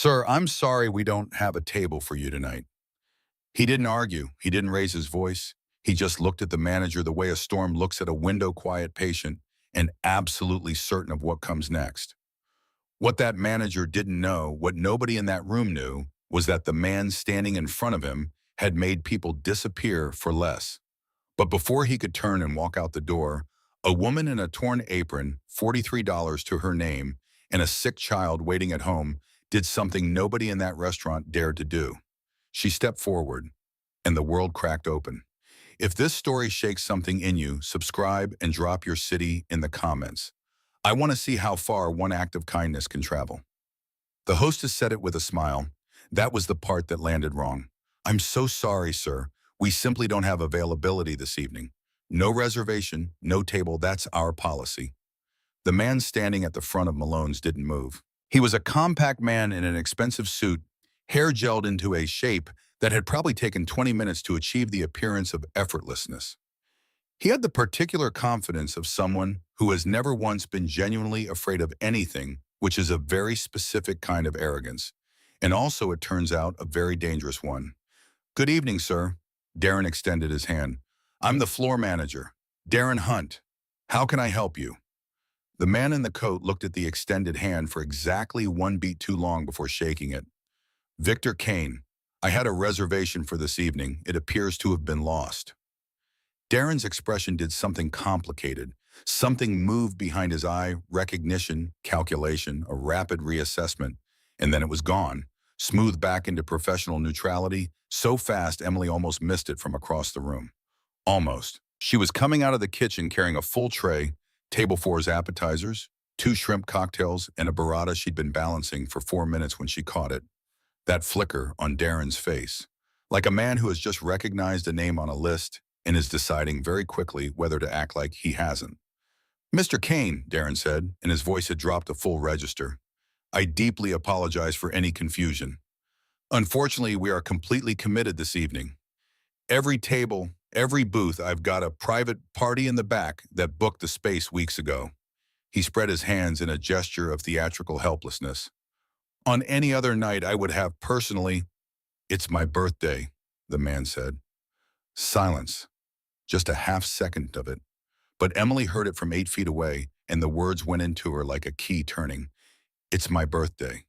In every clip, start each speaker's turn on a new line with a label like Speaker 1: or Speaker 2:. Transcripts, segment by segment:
Speaker 1: "Sir, I'm sorry we don't have a table for you tonight." He didn't argue. He didn't raise his voice. He just looked at the manager the way a storm looks at a window-quiet patient and absolutely certain of what comes next. What that manager didn't know, what nobody in that room knew, was that the man standing in front of him had made people disappear for less. But before he could turn and walk out the door, a woman in a torn apron, $43 to her name, and a sick child waiting at home did something nobody in that restaurant dared to do. She stepped forward, and the world cracked open. If this story shakes something in you, subscribe and drop your city in the comments. I want to see how far one act of kindness can travel. The hostess said it with a smile. That was the part that landed wrong. "I'm so sorry, sir. We simply don't have availability this evening. No reservation, no table, that's our policy." The man standing at the front of Malone's didn't move. He was a compact man in an expensive suit, hair gelled into a shape that had probably taken 20 minutes to achieve the appearance of effortlessness. He had the particular confidence of someone who has never once been genuinely afraid of anything, which is a very specific kind of arrogance, and also, it turns out, a very dangerous one. "Good evening, sir." Darren extended his hand. "I'm the floor manager, Darren Hunt. How can I help you?" The man in the coat looked at the extended hand for exactly one beat too long before shaking it. "Victor Kane, I had a reservation for this evening. It appears to have been lost." Darren's expression did something complicated. Something moved behind his eye, recognition, calculation, a rapid reassessment, and then it was gone, smoothed back into professional neutrality, so fast Emily almost missed it from across the room. Almost. She was coming out of the kitchen carrying a full tray, table for his appetizers, 2 shrimp cocktails, and a burrata she'd been balancing for 4 minutes when she caught it. That flicker on Darren's face. Like a man who has just recognized a name on a list and is deciding very quickly whether to act like he hasn't. "Mr. Kane," Darren said, and his voice had dropped a full register. "I deeply apologize for any confusion. Unfortunately, we are completely committed this evening. Every table, every booth, I've got a private party in the back that booked the space weeks ago." He spread his hands in a gesture of theatrical helplessness. "On any other night, I would have personally—" "It's my birthday," the man said. Silence. Just a half-second of it. But Emily heard it from 8 feet away, and the words went into her like a key turning. "It's my birthday."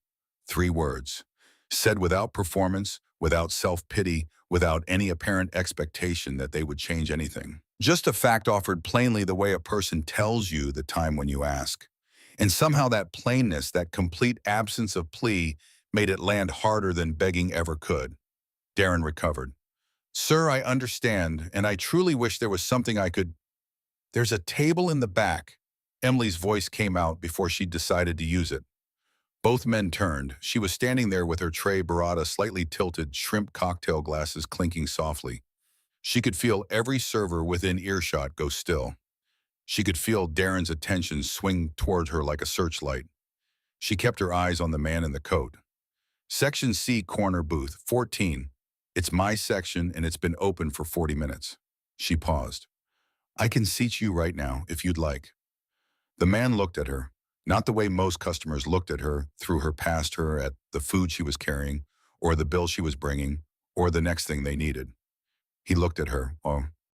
Speaker 1: 3 words. Said without performance, without self-pity, without any apparent expectation that they would change anything. Just a fact offered plainly the way a person tells you the time when you ask. And somehow that plainness, that complete absence of plea, made it land harder than begging ever could. Darren recovered. "Sir, I understand, and I truly wish there was something I could—" "There's a table in the back." Emily's voice came out before she decided to use it. Both men turned. She was standing there with her tray burrata slightly tilted, shrimp cocktail glasses clinking softly. She could feel every server within earshot go still. She could feel Darren's attention swing toward her like a searchlight. She kept her eyes on the man in the coat. "Section C, corner booth, 14. It's my section and it's been open for 40 minutes. She paused. "I can seat you right now if you'd like." The man looked at her, not the way most customers looked at her, through her past her at the food she was carrying, or the bill she was bringing, or the next thing they needed. He looked at her,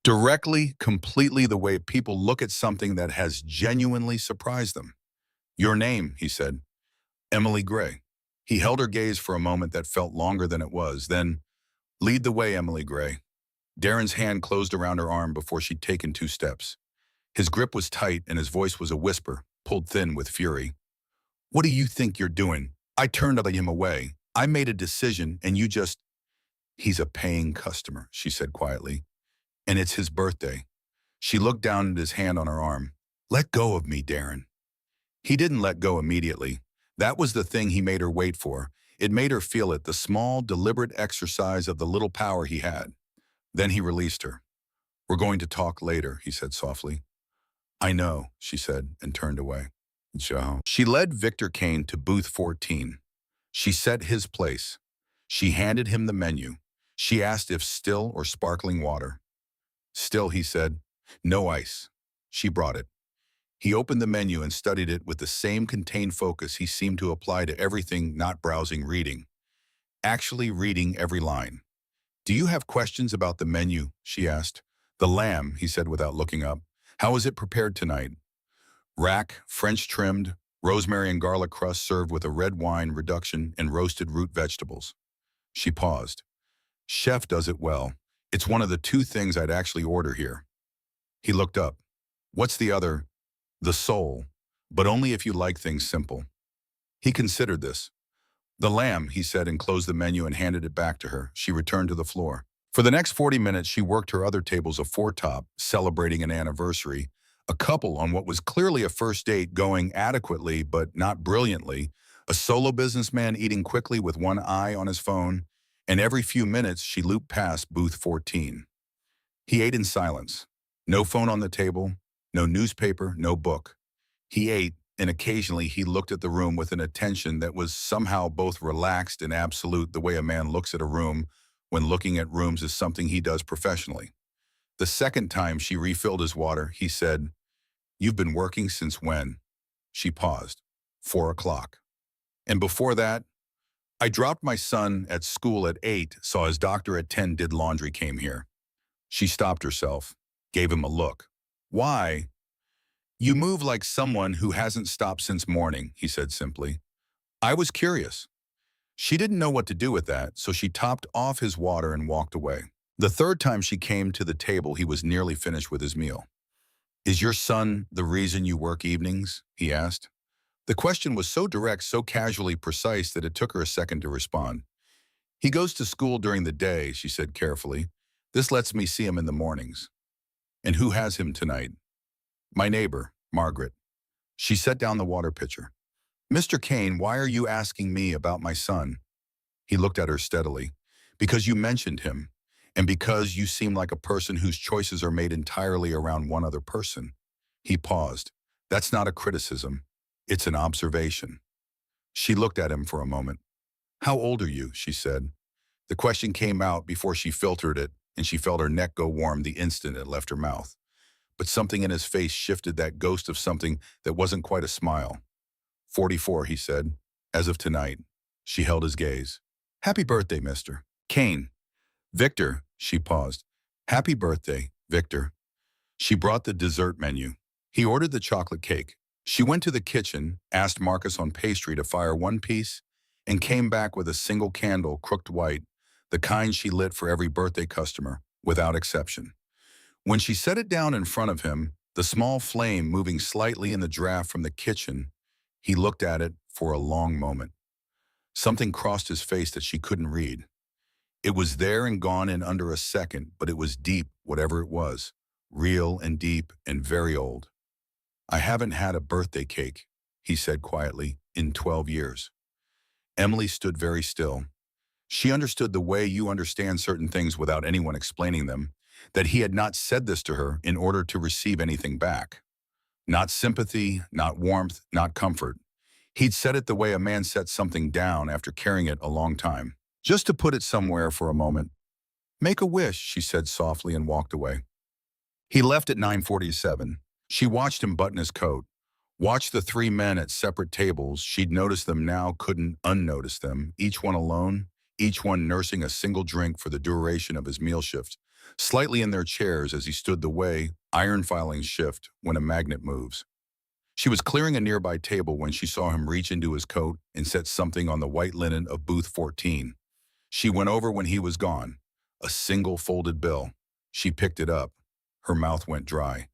Speaker 1: directly, completely the way people look at something that has genuinely surprised them. "Your name," he said. "Emily Gray." He held her gaze for a moment that felt longer than it was, then, "Lead the way, Emily Gray." Darren's hand closed around her arm before she'd taken 2 steps. His grip was tight and his voice was a whisper, pulled thin with fury. "What do you think you're doing?" I turned him away. "I made a decision and you just—" "He's a paying customer," she said quietly. "And it's his birthday." She looked down at his hand on her arm. "Let go of me, Darren." He didn't let go immediately. That was the thing he made her wait for. It made her feel it, the small, deliberate exercise of the little power he had. Then he released her. "We're going to talk later," he said softly. "I know," she said, and turned away. Joe. She led Victor Kane to booth 14. She set his place. She handed him the menu. She asked if still or sparkling water. "Still," he said. "No ice." She brought it. He opened the menu and studied it with the same contained focus he seemed to apply to everything not browsing reading, actually reading every line. "Do you have questions about the menu?" she asked. "The lamb," he said without looking up. "How is it prepared tonight?" "Rack, French trimmed, rosemary and garlic crust served with a red wine reduction and roasted root vegetables." She paused. "Chef does it well. It's one of the two things I'd actually order here." He looked up. "What's the other?" "The soul, but only if you like things simple." He considered this. "The lamb," he said, and closed the menu and handed it back to her. She returned to the floor. For the next 40 minutes, she worked her other tables of four top, celebrating an anniversary, a couple on what was clearly a first date going adequately but not brilliantly, a solo businessman eating quickly with one eye on his phone, and every few minutes she looped past booth 14. He ate in silence. No phone on the table, no newspaper, no book. He ate, and occasionally he looked at the room with an attention that was somehow both relaxed and absolute, the way a man looks at a room when looking at rooms is something he does professionally. The second time she refilled his water, he said, "You've been working since when?" She paused. 4 o'clock. "And before that?" "I dropped my son at school at 8, saw his doctor at 10, did laundry, came here." She stopped herself, gave him a look. "Why?" "You move like someone who hasn't stopped since morning," he said simply. "I was curious." She didn't know what to do with that, so she topped off his water and walked away. The third time she came to the table, he was nearly finished with his meal. "Is your son the reason you work evenings?" he asked. The question was so direct, so casually precise that it took her a second to respond. "He goes to school during the day," she said carefully. "This lets me see him in the mornings." "And who has him tonight?" "My neighbor, Margaret." She set down the water pitcher. "Mr. Kane, why are you asking me about my son?" He looked at her steadily. "Because you mentioned him, and because you seem like a person whose choices are made entirely around one other person." He paused. "That's not a criticism. It's an observation." She looked at him for a moment. "How old are you?" she said. The question came out before she filtered it, and she felt her neck go warm the instant it left her mouth. But something in his face shifted that ghost of something that wasn't quite a smile. 44, he said, as of tonight. She held his gaze. "Happy birthday, Mr. Kane." "Victor," she paused. "Happy birthday, Victor." She brought the dessert menu. He ordered the chocolate cake. She went to the kitchen, asked Marcus on pastry to fire one piece, and came back with a single candle, crooked white, the kind she lit for every birthday customer, without exception. When she set it down in front of him, the small flame moving slightly in the draft from the kitchen, he looked at it for a long moment. Something crossed his face that she couldn't read. It was there and gone in under a second, but it was deep, whatever it was, real and deep and very old. "I haven't had a birthday cake," he said quietly, "in 12 years. Emily stood very still. She understood the way you understand certain things without anyone explaining them, that he had not said this to her in order to receive anything back. Not sympathy, not warmth, not comfort. He'd said it the way a man sets something down after carrying it a long time, just to put it somewhere for a moment. "Make a wish," she said softly and walked away. He left at 9:47. She watched him button his coat, watched the three men at separate tables. She'd noticed them now, couldn't unnotice them, each one alone, each one nursing a single drink for the duration of his meal shift, slightly in their chairs as he stood the way iron filings shift when a magnet moves. She was clearing a nearby table when she saw him reach into his coat and set something on the white linen of booth 14. She went over when he was gone. A single folded bill. She picked it up. Her mouth went dry.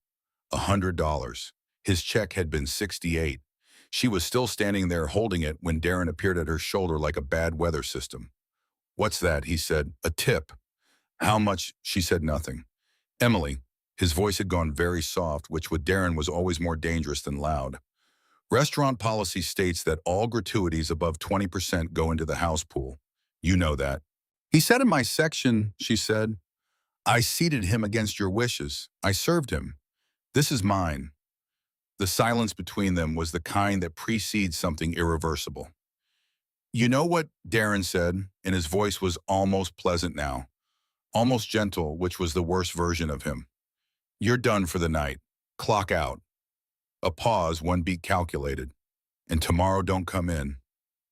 Speaker 1: $100. His check had been 68. She was still standing there holding it when Darren appeared at her shoulder like a bad weather system. "What's that?" he said. "A tip." "How much?" She said nothing. "Emily." His voice had gone very soft, which with Darren was always more dangerous than loud. "Restaurant policy states that all gratuities above 20% go into the house pool. You know that." "He sat in my section," she said. "I seated him against your wishes. I served him. This is mine." The silence between them was the kind that precedes something irreversible. "You know what?" Darren said, and his voice was almost pleasant now, almost gentle, which was the worst version of him. "You're done for the night. Clock out." A pause, one beat calculated. And tomorrow don't come in.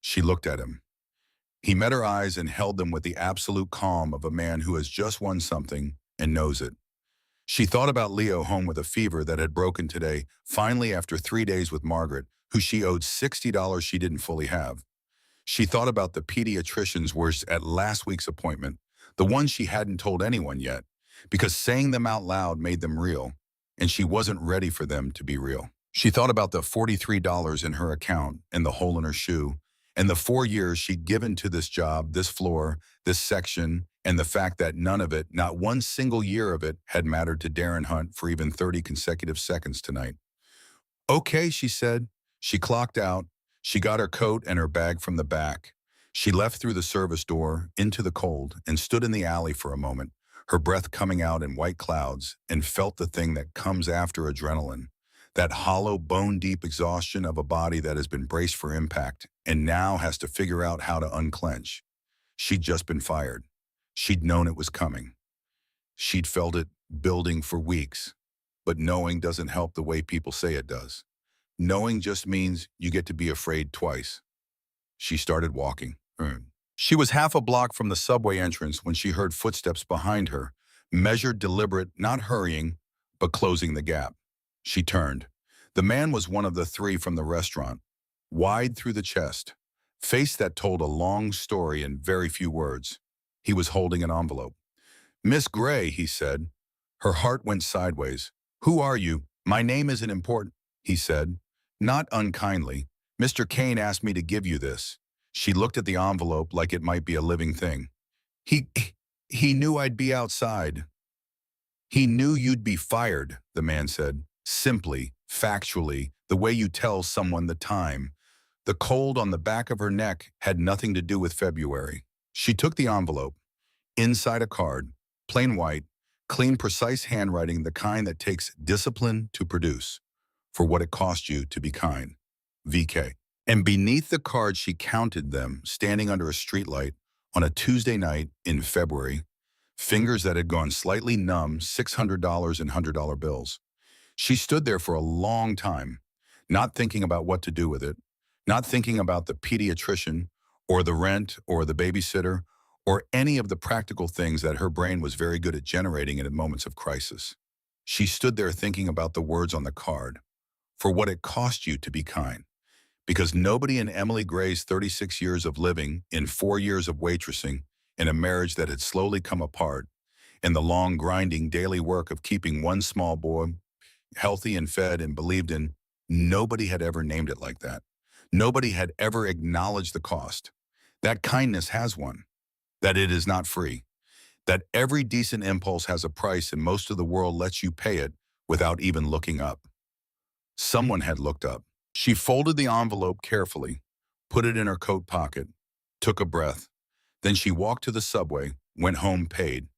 Speaker 1: She looked at him. He met her eyes and held them with the absolute calm of a man who has just won something and knows it. She thought about Leo home with a fever that had broken today, finally after 3 days with Margaret, who she owed $60 she didn't fully have. She thought about the pediatrician's words at last week's appointment, the ones she hadn't told anyone yet, because saying them out loud made them real, and she wasn't ready for them to be real. She thought about the $43 in her account and the hole in her shoe, and the 4 years she'd given to this job, this floor, this section, and the fact that none of it, not one single year of it, had mattered to Darren Hunt for even 30 consecutive seconds tonight. Okay, she said. She clocked out. She got her coat and her bag from the back. She left through the service door into the cold and stood in the alley for a moment, her breath coming out in white clouds, and felt the thing that comes after adrenaline, that hollow, bone-deep exhaustion of a body that has been braced for impact and now has to figure out how to unclench. She'd just been fired. She'd known it was coming. She'd felt it building for weeks. But knowing doesn't help the way people say it does. Knowing just means you get to be afraid twice. She started walking. She was half a block from the subway entrance when she heard footsteps behind her, measured, deliberate, not hurrying, but closing the gap. She turned. The man was one of the three from the restaurant, wide through the chest, face that told a long story in very few words. He was holding an envelope. "Miss Gray," he said. Her heart went sideways. "Who are you? My name isn't important," he said, not unkindly. "Mr. Kane asked me to give you this." She looked at the envelope like it might be a living thing. He, he knew I'd be outside. "He knew you'd be fired," the man said, simply, factually, the way you tell someone the time. The cold on the back of her neck had nothing to do with February. She took the envelope. Inside a card, plain white, clean, precise handwriting, the kind that takes discipline to produce. "For what it cost you to be kind. VK." And beneath the card she counted them, standing under a streetlight on a Tuesday night in February, fingers that had gone slightly numb, $600 in $100 bills. She stood there for a long time, not thinking about what to do with it, not thinking about the pediatrician or the rent or the babysitter or any of the practical things that her brain was very good at generating in moments of crisis. She stood there thinking about the words on the card. For what it cost you to be kind. Because nobody in Emily Gray's 36 years of living, in 4 years of waitressing, in a marriage that had slowly come apart, in the long, grinding daily work of keeping one small boy healthy and fed and believed in, nobody had ever named it like that. Nobody had ever acknowledged the cost. That kindness has one. That it is not free. That every decent impulse has a price and most of the world lets you pay it without even looking up. Someone had looked up. She folded the envelope carefully, put it in her coat pocket, took a breath. Then she walked to the subway, went home, paid.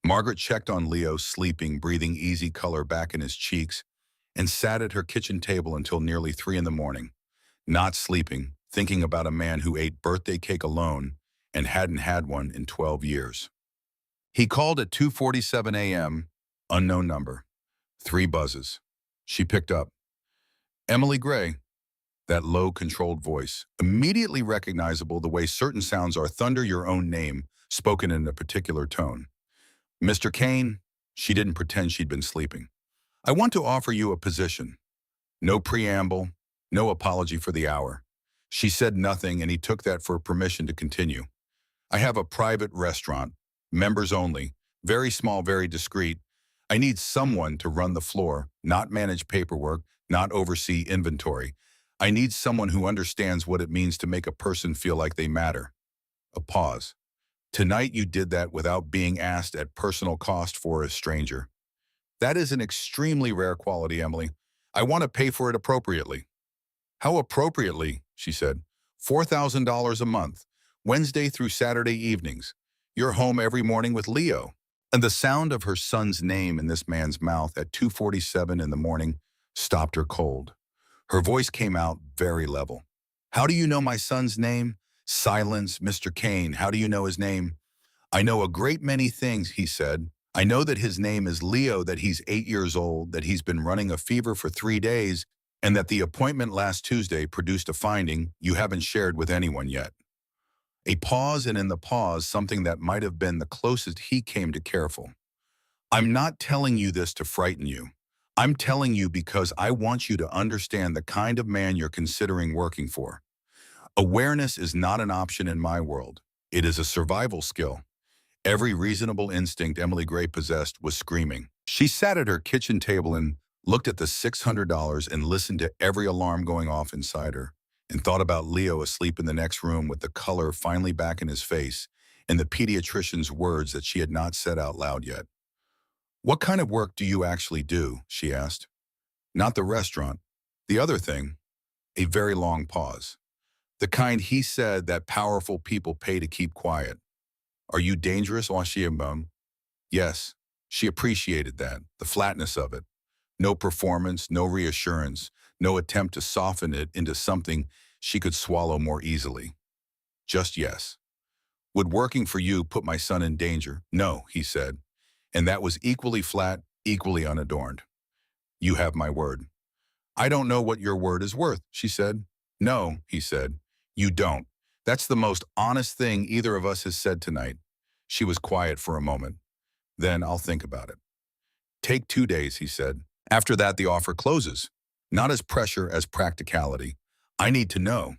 Speaker 1: Margaret checked on Leo, sleeping, breathing easy color back in his cheeks, and sat at her kitchen table until nearly 3 in the morning, not sleeping, thinking about a man who ate birthday cake alone and hadn't had one in 12 years. He called at 2:47 a.m., unknown number. 3 buzzes. She picked up. "Emily Gray." That low, controlled voice, immediately recognizable the way certain sounds are: thunder, your own name, spoken in a particular tone. "Mr. Kane." She didn't pretend she'd been sleeping. "I want to offer you a position." No preamble, no apology for the hour. She said nothing, and he took that for permission to continue. "I have a private restaurant, members only, very small, very discreet. I need someone to run the floor, not manage paperwork, not oversee inventory. I need someone who understands what it means to make a person feel like they matter." A pause. "Tonight you did that without being asked at personal cost for a stranger. That is an extremely rare quality, Emily. I want to pay for it appropriately." "How appropriately?" she said. $4,000 a month, Wednesday through Saturday evenings. You're home every morning with Leo." And the sound of her son's name in this man's mouth at 2:47 in the morning stopped her cold. Her voice came out very level. "How do you know my son's name?" "Silence, Mr. Kane. How do you know his name?" "I know a great many things," he said. "I know that his name is Leo, that he's 8 years old, that he's been running a fever for 3 days, and that the appointment last Tuesday produced a finding you haven't shared with anyone yet. A pause, and in the pause, something that might have been the closest he came to careful. I'm not telling you this to frighten you. I'm telling you because I want you to understand the kind of man you're considering working for. Awareness is not an option in my world. It is a survival skill. Every reasonable instinct Emily Gray possessed was screaming. She sat at her kitchen table and looked at the $600 and listened to every alarm going off inside her, and thought about Leo asleep in the next room with the color finally back in his face and the pediatrician's words that she had not said out loud yet. "What kind of work do you actually do?" she asked. "Not the restaurant. The other thing." A very long pause. "The kind he said that powerful people pay to keep quiet." "Are you dangerous?" she moaned. Yes, she appreciated that, the flatness of it. No performance, no reassurance, no attempt to soften it into something she could swallow more easily. Just yes. "Would working for you put my son in danger?" "No," he said. And that was equally flat, equally unadorned. "You have my word." "I don't know what your word is worth," she said. "No," he said. "You don't. That's the most honest thing either of us has said tonight." She was quiet for a moment. "Then I'll think about it." "Take 2 days," he said. "After that, the offer closes. Not as pressure as practicality. I need to know."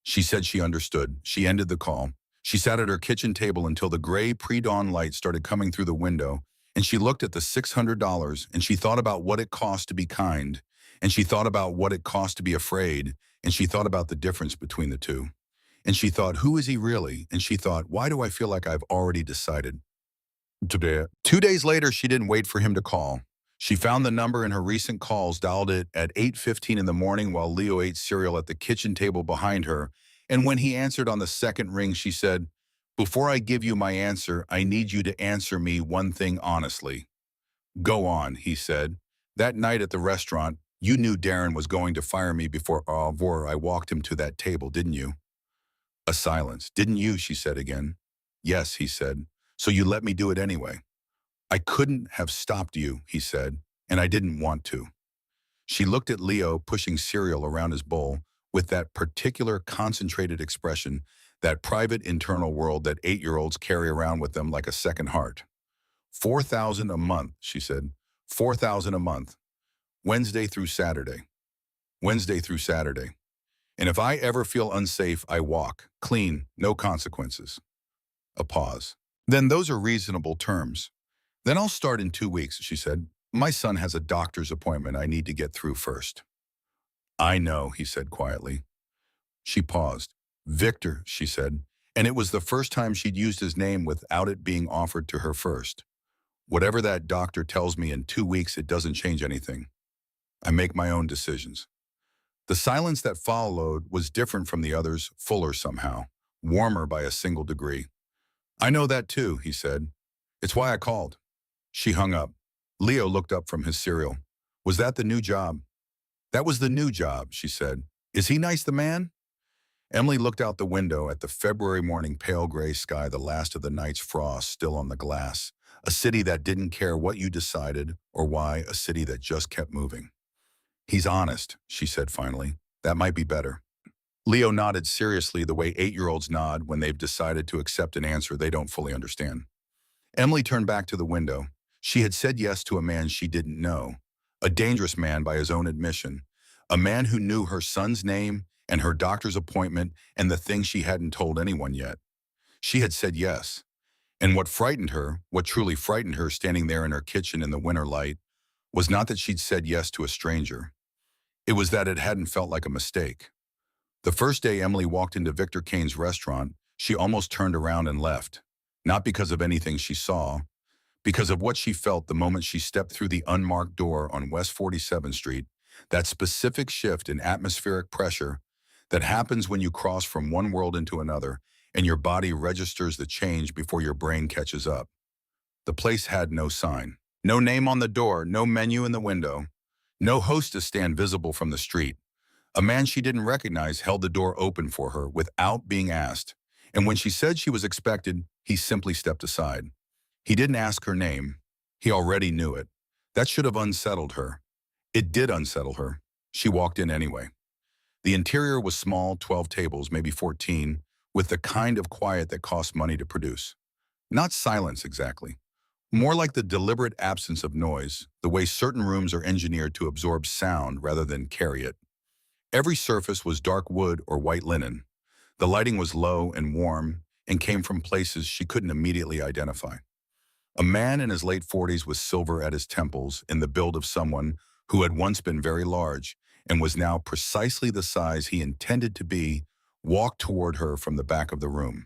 Speaker 1: She said she understood. She ended the call. She sat at her kitchen table until the gray pre-dawn light started coming through the window, and she looked at the $600, and she thought about what it cost to be kind, and she thought about what it cost to be afraid, and she thought about the difference between the two. And she thought, who is he really? And she thought, why do I feel like I've already decided? Today. 2 days later, she didn't wait for him to call. She found the number in her recent calls, dialed it at 8:15 in the morning while Leo ate cereal at the kitchen table behind her, and when he answered on the second ring, she said, "Before I give you my answer, I need you to answer me one thing honestly." "Go on," he said. "That night at the restaurant, you knew Darren was going to fire me before I walked him to that table, didn't you?" A silence. "Didn't you?" she said again. "Yes," he said. "So you let me do it anyway." "I couldn't have stopped you," he said, "and I didn't want to." She looked at Leo pushing cereal around his bowl with that particular concentrated expression, that private internal world that 8-year-olds carry around with them like a second heart. 4,000 a month, she said. 4,000 a month. Wednesday through Saturday. Wednesday through Saturday. And if I ever feel unsafe, I walk. Clean. No consequences. A pause. "Then those are reasonable terms." "Then I'll start in 2 weeks, she said. "My son has a doctor's appointment I need to get through first." "I know," he said quietly. She paused. "Victor," she said, and it was the first time she'd used his name without it being offered to her first. "Whatever that doctor tells me in 2 weeks, it doesn't change anything. I make my own decisions." The silence that followed was different from the others, fuller somehow, warmer by a single degree. "I know that too," he said. "It's why I called." She hung up. Leo looked up from his cereal. "Was that the new job?" "That was the new job," she said. "Is he nice, the man?" Emily looked out the window at the February morning pale gray sky, the last of the night's frost still on the glass. A city that didn't care what you decided or why, a city that just kept moving. "He's honest," she said finally. "That might be better." Leo nodded seriously, the way 8-year-olds nod when they've decided to accept an answer they don't fully understand. Emily turned back to the window. She had said yes to a man she didn't know, a dangerous man by his own admission, a man who knew her son's name and her doctor's appointment and the thing she hadn't told anyone yet. She had said yes. And what frightened her, what truly frightened her standing there in her kitchen in the winter light, was not that she'd said yes to a stranger. It was that it hadn't felt like a mistake. The first day Emily walked into Victor Kane's restaurant, she almost turned around and left. Not because of anything she saw, because of what she felt the moment she stepped through the unmarked door on West 47th Street, that specific shift in atmospheric pressure that happens when you cross from one world into another and your body registers the change before your brain catches up. The place had no sign, no name on the door, no menu in the window, no hostess stand visible from the street. A man she didn't recognize held the door open for her without being asked, and when she said she was expected, he simply stepped aside. He didn't ask her name. He already knew it. That should have unsettled her. It did unsettle her. She walked in anyway. The interior was small, 12 tables, maybe 14, with the kind of quiet that costs money to produce. Not silence exactly. More like the deliberate absence of noise, the way certain rooms are engineered to absorb sound rather than carry it. Every surface was dark wood or white linen. The lighting was low and warm and came from places she couldn't immediately identify. A man in his late 40s with silver at his temples, in the build of someone who had once been very large and was now precisely the size he intended to be, walked toward her from the back of the room.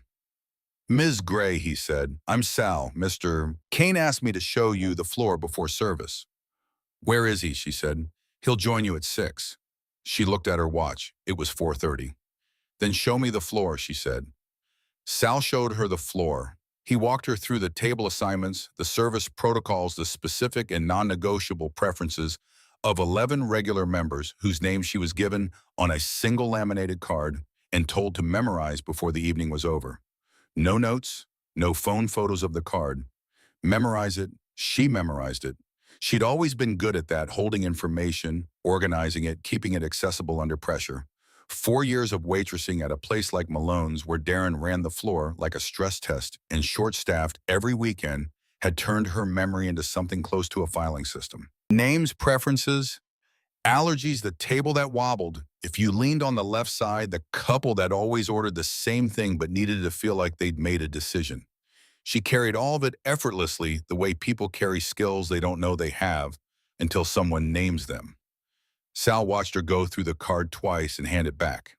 Speaker 1: "Ms. Gray," he said, "I'm Sal. Mr. Kane asked me to show you the floor before service." "Where is he?" she said. "He'll join you at 6." She looked at her watch. It was 4:30. "Then show me the floor," she said. Sal showed her the floor. He walked her through the table assignments, the service protocols, the specific and non-negotiable preferences of 11 regular members whose names she was given on a single laminated card and told to memorize before the evening was over. No notes, no phone photos of the card. Memorize it. She memorized it. She'd always been good at that, holding information, organizing it, keeping it accessible under pressure. 4 years of waitressing at a place like Malone's, where Darren ran the floor like a stress test and short-staffed every weekend, had turned her memory into something close to a filing system. Names, preferences, allergies, the table that wobbled. If you leaned on the left side, the couple that always ordered the same thing but needed to feel like they'd made a decision. She carried all of it effortlessly, the way people carry skills they don't know they have until someone names them. Sal watched her go through the card twice and hand it back.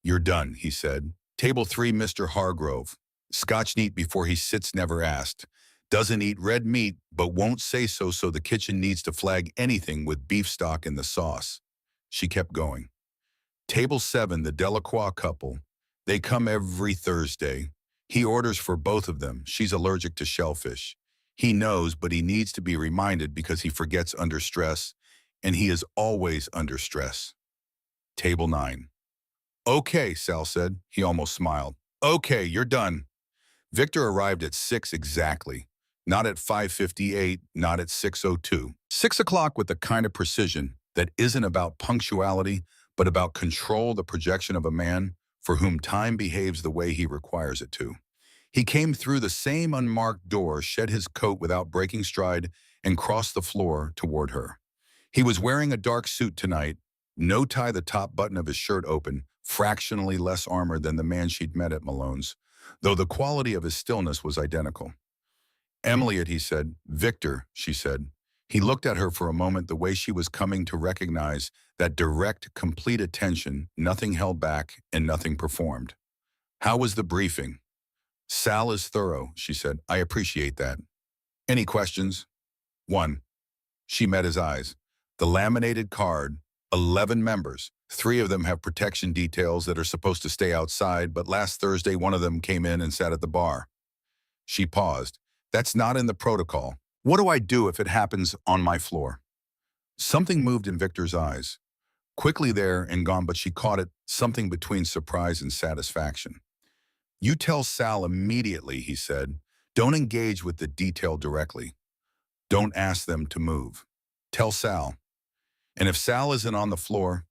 Speaker 1: "You're done," he said. "Table 3, Mr. Hargrove. Scotch neat before he sits, never asked. Doesn't eat red meat, but won't say so the kitchen needs to flag anything with beef stock in the sauce." She kept going. "Table 7, the Delacroix couple. They come every Thursday. He orders for both of them. She's allergic to shellfish. He knows, but he needs to be reminded because he forgets under stress, and he is always under stress." Table 9. "Okay," Sal said. He almost smiled. "Okay, you're done." Victor arrived at 6 exactly. Not at 5:58, not at 6:02. 6 o'clock with the kind of precision that isn't about punctuality, but about control, the projection of a man for whom time behaves the way he requires it to. He came through the same unmarked door, shed his coat without breaking stride, and crossed the floor toward her. He was wearing a dark suit tonight, no tie, the top button of his shirt open, fractionally less armor than the man she'd met at Malone's, though the quality of his stillness was identical. "Emily," he said. "Victor," she said. He looked at her for a moment, the way she was coming to recognize that direct, complete attention, nothing held back and nothing performed. "How was the briefing?" "Sal is thorough," she said. "I appreciate that." "Any questions?" "One." She met his eyes. "The laminated card, 11 members. 3 of them have protection details that are supposed to stay outside, but last Thursday one of them came in and sat at the bar." She paused. "That's not in the protocol. What do I do if it happens on my floor?" Something moved in Victor's eyes. Quickly there and gone, but she caught it, something between surprise and satisfaction. "You tell Sal immediately," he said. "Don't engage with the detail directly. Don't ask them to move. Tell Sal. And if Sal isn't on the floor,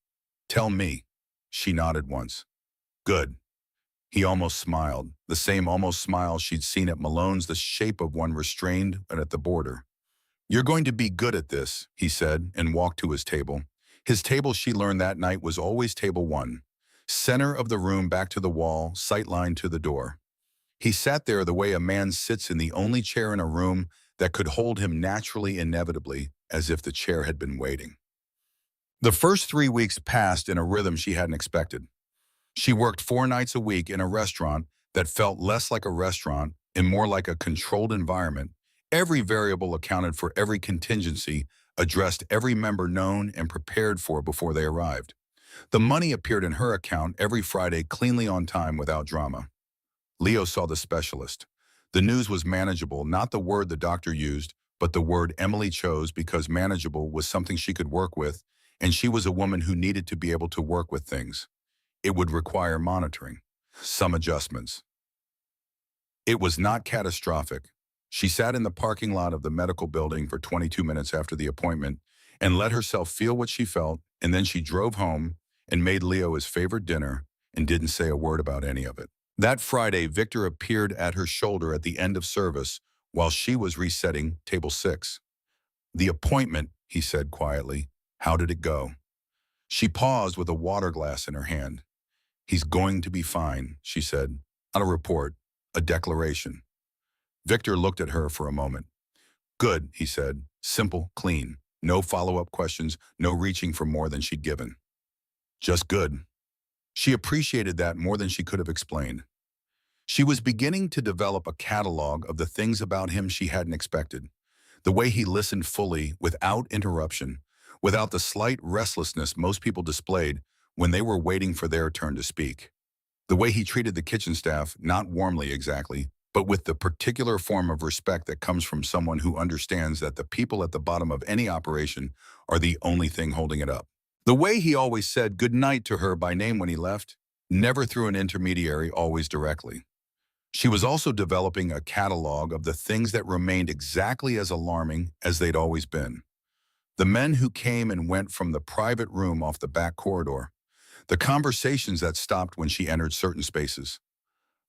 Speaker 1: tell me." She nodded once. "Good." He almost smiled, the same almost smile she'd seen at Malone's, the shape of one restrained and at the border. "You're going to be good at this," he said, and walked to his table. His table, she learned that night, was always table 1. Center of the room, back to the wall, sightline to the door. He sat there the way a man sits in the only chair in a room that could hold him naturally, inevitably, as if the chair had been waiting. The first 3 weeks passed in a rhythm she hadn't expected. She worked 4 nights a week in a restaurant that felt less like a restaurant and more like a controlled environment. Every variable accounted for every contingency, addressed every member known and prepared for before they arrived. The money appeared in her account every Friday, cleanly on time, without drama. Leo saw the specialist. The news was manageable, not the word the doctor used, but the word Emily chose, because manageable was something she could work with, and she was a woman who needed to be able to work with things. It would require monitoring, some adjustments. It was not catastrophic. She sat in the parking lot of the medical building for 22 minutes after the appointment and let herself feel what she felt, and then she drove home and made Leo his favorite dinner and didn't say a word about any of it. That Friday, Victor appeared at her shoulder at the end of service while she was resetting table 6. "The appointment," he said quietly. "How did it go?" She paused with a water glass in her hand. "He's going to be fine," she said. "Not a report, a declaration." Victor looked at her for a moment. "Good," he said. "Simple, clean. No follow-up questions, no reaching for more than she'd given. Just good." She appreciated that more than she could have explained. She was beginning to develop a catalog of the things about him she hadn't expected. The way he listened fully, without interruption, without the slight restlessness most people displayed when they were waiting for their turn to speak. The way he treated the kitchen staff, not warmly exactly, but with the particular form of respect that comes from someone who understands that the people at the bottom of any operation are the only thing holding it up. The way he always said good night to her by name when he left, never through an intermediary, always directly. She was also developing a catalog of the things that remained exactly as alarming as they'd always been. The men who came and went from the private room off the back corridor. The conversations that stopped when she entered certain spaces.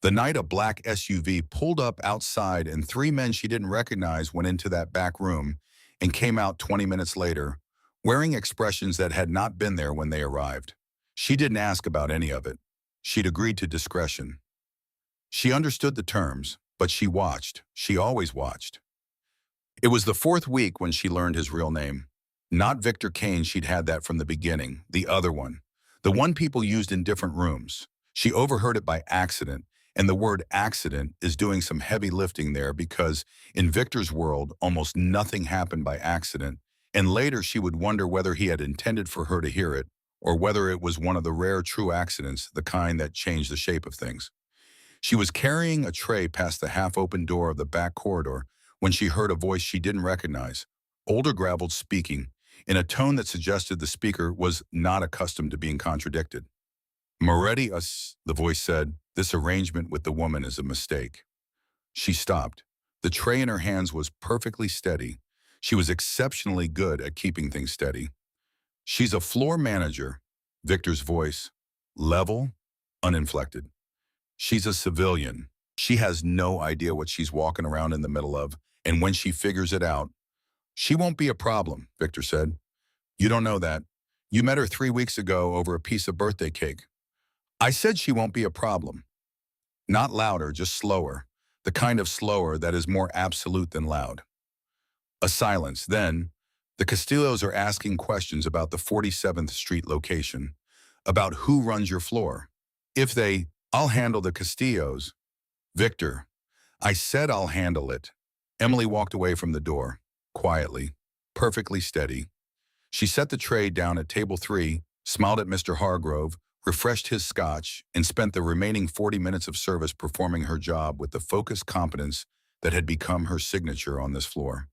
Speaker 1: The night a black SUV pulled up outside and 3 men she didn't recognize went into that back room and came out 20 minutes later, wearing expressions that had not been there when they arrived. She didn't ask about any of it. She'd agreed to discretion. She understood the terms, but she watched. She always watched. It was the 4th week when she learned his real name. Not Victor Kane, she'd had that from the beginning, the other one. The one people used in different rooms. She overheard it by accident, and the word accident is doing some heavy lifting there because in Victor's world, almost nothing happened by accident, and later she would wonder whether he had intended for her to hear it, or whether it was one of the rare true accidents, the kind that changed the shape of things. She was carrying a tray past the half-open door of the back corridor when she heard a voice she didn't recognize, older graveled speaking, in a tone that suggested the speaker was not accustomed to being contradicted. "Moretti, us," the voice said, "this arrangement with the woman is a mistake." She stopped. The tray in her hands was perfectly steady. She was exceptionally good at keeping things steady. "She's a floor manager." Victor's voice, level, uninflected. "She's a civilian. She has no idea what she's walking around in the middle of, and when she figures it out, she won't be a problem," Victor said. "You don't know that. You met her 3 weeks ago over a piece of birthday cake." "I said she won't be a problem." Not louder, just slower. The kind of slower that is more absolute than loud. A silence. Then, "The Castillos are asking questions about the 47th Street location, about who runs your floor. If they, I'll handle the Castillos." "Victor, I said I'll handle it." Emily walked away from the door, quietly, perfectly steady. She set the tray down at table 3, smiled at Mr. Hargrove, refreshed his scotch, and spent the remaining 40 minutes of service performing her job with the focused competence that had become her signature on this floor.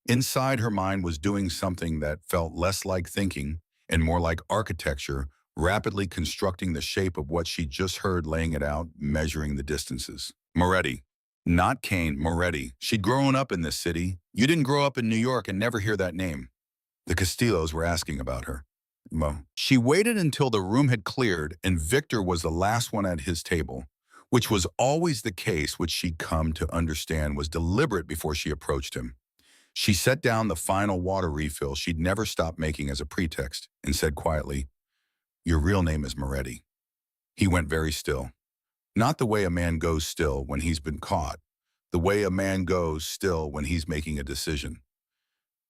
Speaker 1: Inside, her mind was doing something that felt less like thinking and more like architecture, rapidly constructing the shape of what she'd just heard, laying it out, measuring the distances. Moretti. Not Kane, Moretti. She'd grown up in this city. You didn't grow up in New York and never hear that name. The Castillos were asking about her. She waited until the room had cleared and Victor was the last one at his table, which was always the case, which she'd come to understand was deliberate before she approached him. She set down the final water refill she'd never stopped making as a pretext and said quietly, "Your real name is Moretti." He went very still. Not the way a man goes still when he's been caught, the way a man goes still when he's making a decision.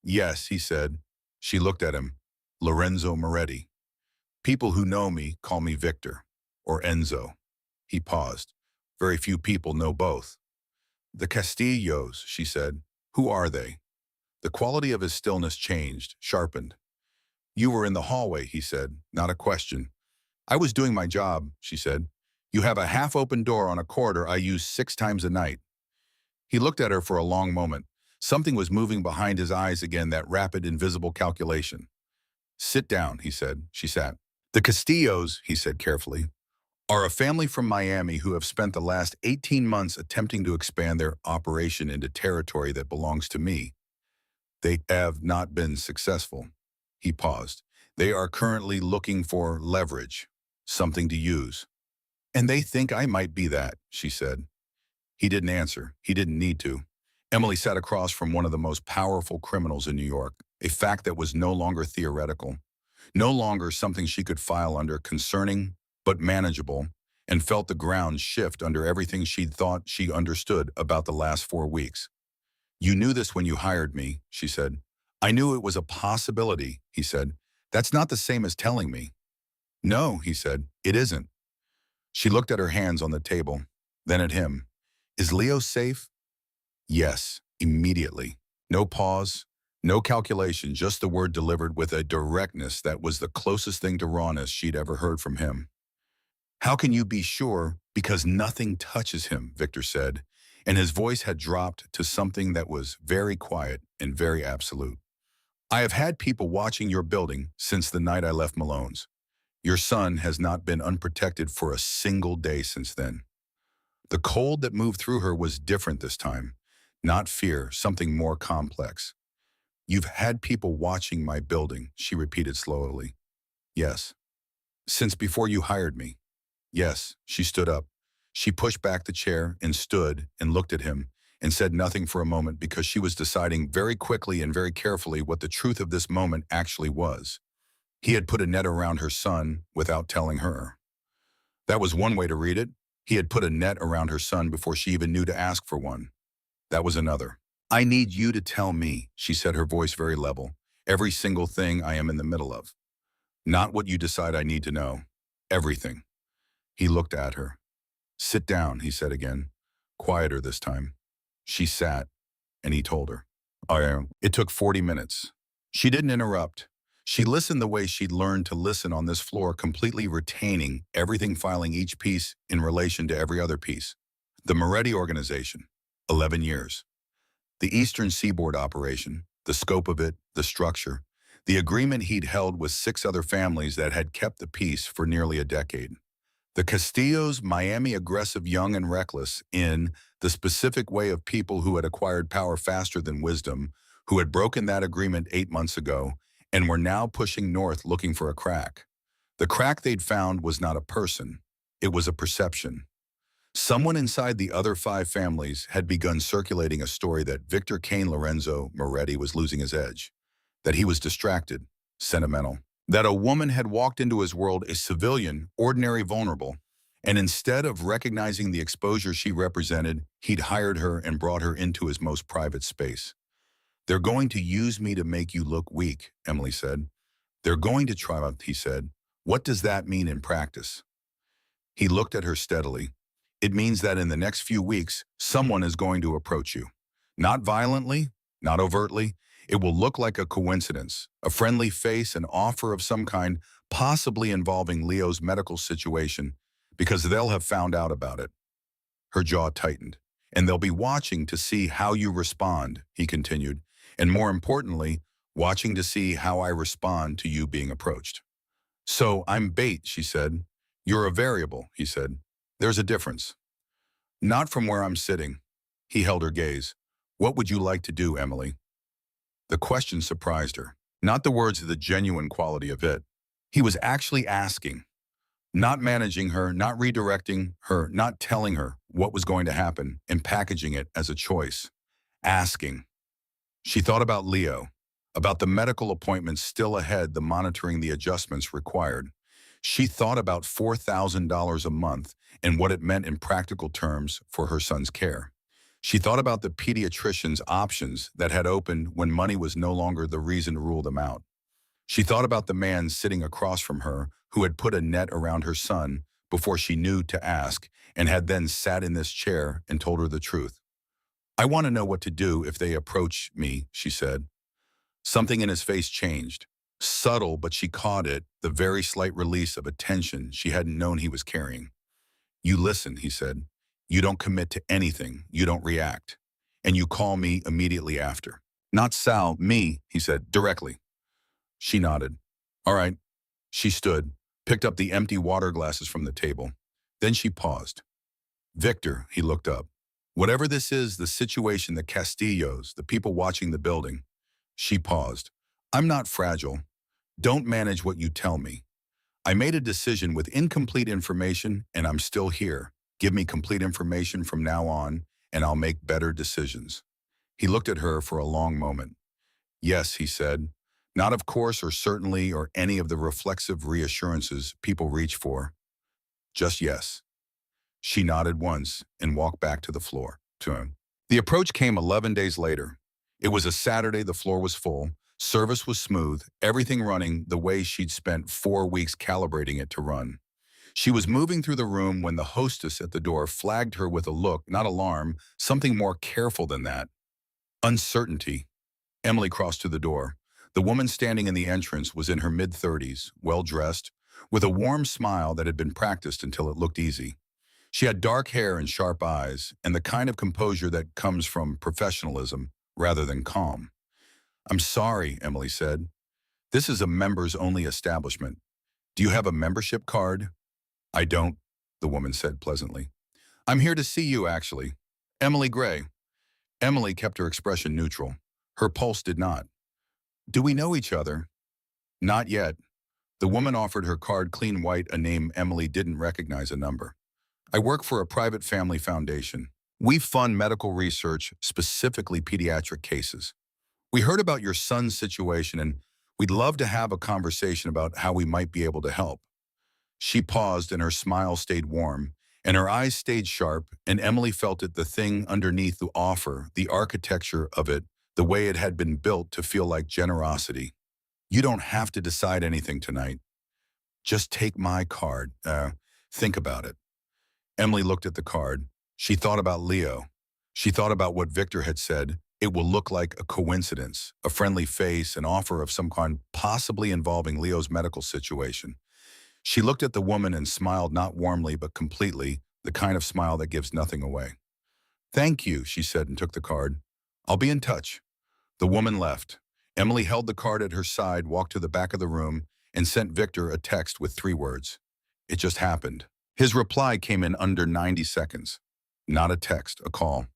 Speaker 1: "Yes," he said. She looked at him. "Lorenzo Moretti. People who know me call me Victor, or Enzo." He paused. "Very few people know both." "The Castillos," she said. "Who are they?" The quality of his stillness changed, sharpened. "You were in the hallway," he said, not a question. "I was doing my job," she said. "You have a half-open door on a corridor I use 6 times a night." He looked at her for a long moment. Something was moving behind his eyes again, that rapid, invisible calculation. "Sit down," he said. She sat. "The Castillos," he said carefully, "are a family from Miami who have spent the last 18 months attempting to expand their operation into territory that belongs to me. They have not been successful." He paused. They are currently looking for leverage, something to use. And they think I might be that, she said. He didn't answer. He didn't need to. Emily sat across from one of the most powerful criminals in New York, a fact that was no longer theoretical, no longer something she could file under, concerning but manageable, and felt the ground shift under everything she'd thought she understood about the last 4 weeks. You knew this when you hired me, she said. I knew it was a possibility, he said. That's not the same as telling me. No, he said, it isn't. She looked at her hands on the table, then at him. Is Leo safe? Yes, immediately. No pause, no calculation, just the word delivered with a directness that was the closest thing to rawness she'd ever heard from him. How can you be sure? Because nothing touches him, Victor said, and his voice had dropped to something that was very quiet and very absolute. I have had people watching your building since the night I left Malone's. Your son has not been unprotected for a single day since then. The cold that moved through her was different this time. Not fear, something more complex. You've had people watching my building, she repeated slowly. Yes. Since before you hired me. Yes, she stood up. She pushed back the chair and stood and looked at him and said nothing for a moment because she was deciding very quickly and very carefully what the truth of this moment actually was. He had put a net around her son without telling her. That was one way to read it. He had put a net around her son before she even knew to ask for one. That was another. I need you to tell me, she said, her voice very level, every single thing I am in the middle of. Not what you decide I need to know. Everything. He looked at her. Sit down, he said again, quieter this time. She sat, and he told her. It took 40 minutes. She didn't interrupt. She listened the way she'd learned to listen on this floor, completely retaining everything, filing each piece in relation to every other piece. The Moretti organization, 11 years. The Eastern Seaboard operation, the scope of it, the structure, the agreement he'd held with 6 other families that had kept the peace for nearly a decade. The Castillos, Miami, aggressive, young, and reckless in the specific way of people who had acquired power faster than wisdom, who had broken that agreement 8 months ago, and were now pushing north looking for a crack. The crack they'd found was not a person. It was a perception. Someone inside the other 5 families had begun circulating a story that Victor Cain Lorenzo Moretti was losing his edge, that he was distracted, sentimental, that a woman had walked into his world, a civilian, ordinary, vulnerable, and instead of recognizing the exposure she represented, he'd hired her and brought her into his most private space. They're going to use me to make you look weak, Emily said. They're going to try, he said. What does that mean in practice? He looked at her steadily. It means that in the next few weeks, someone is going to approach you. Not violently, not overtly. It will look like a coincidence, a friendly face, an offer of some kind, possibly involving Leo's medical situation, because they'll have found out about it. Her jaw tightened. And they'll be watching to see how you respond, he continued, and more importantly, watching to see how I respond to you being approached. So I'm bait, she said. You're a variable, he said. There's a difference. Not from where I'm sitting. He held her gaze. What would you like to do, Emily? The question surprised her. Not the words, the genuine quality of it. He was actually asking. Not managing her, not redirecting her, not telling her what was going to happen and packaging it as a choice. Asking. She thought about Leo, about the medical appointments still ahead, the monitoring, the adjustments required. She thought about $4,000 a month and what it meant in practical terms for her son's care. She thought about the pediatrician's options that had opened when money was no longer the reason to rule them out. She thought about the man sitting across from her who had put a net around her son before she knew to ask and had then sat in this chair and told her the truth. I want to know what to do if they approach me, she said. Something in his face changed. Subtle, but she caught it, the very slight release of a tension she hadn't known he was carrying. You listen, he said. You don't commit to anything. You don't react. And you call me immediately after. Not Sal, me, he said, directly. She nodded. All right. She stood, picked up the empty water glasses from the table. Then she paused. Victor, he looked up. Whatever this is, the situation, the Castillos, the people watching the building. She paused. I'm not fragile. Don't manage what you tell me. I made a decision with incomplete information, and I'm still here. Give me complete information from now on, and I'll make better decisions." He looked at her for a long moment. "Yes," he said. "Not of course or certainly or any of the reflexive reassurances people reach for. Just yes." She nodded once and walked back to the floor, to him. The approach came 11 days later. It was a Saturday, the floor was full, service was smooth, everything running the way she'd spent 4 weeks calibrating it to run. She was moving through the room when the hostess at the door flagged her with a look, not alarm, something more careful than that. Uncertainty. Emily crossed to the door. The woman standing in the entrance was in her mid-30s, well-dressed, with a warm smile that had been practiced until it looked easy. She had dark hair and sharp eyes, and the kind of composure that comes from professionalism rather than calm. "I'm sorry," Emily said. "This is a members-only establishment. Do you have a membership card?" "I don't," the woman said pleasantly. "I'm here to see you, actually. Emily Gray." Emily kept her expression neutral. Her pulse did not. "Do we know each other?" "Not yet." The woman offered her card, clean white, a name Emily didn't recognize, a number. "I work for a private family foundation. We fund medical research, specifically pediatric cases. We heard about your son's situation, and we'd love to have a conversation about how we might be able to help." She paused, and her smile stayed warm, and her eyes stayed sharp, and Emily felt it, the thing underneath the offer, the architecture of it, the way it had been built to feel like generosity. "You don't have to decide anything tonight. Just take my card. Think about it." Emily looked at the card. She thought about Leo. She thought about what Victor had said. It will look like a coincidence, a friendly face, an offer of some kind, possibly involving Leo's medical situation. She looked at the woman and smiled, not warmly but completely, the kind of smile that gives nothing away. "Thank you," she said, and took the card. "I'll be in touch." The woman left. Emily held the card at her side, walked to the back of the room, and sent Victor a text with 3 words. "It just happened." His reply came in under 90 seconds. Not a text, a call.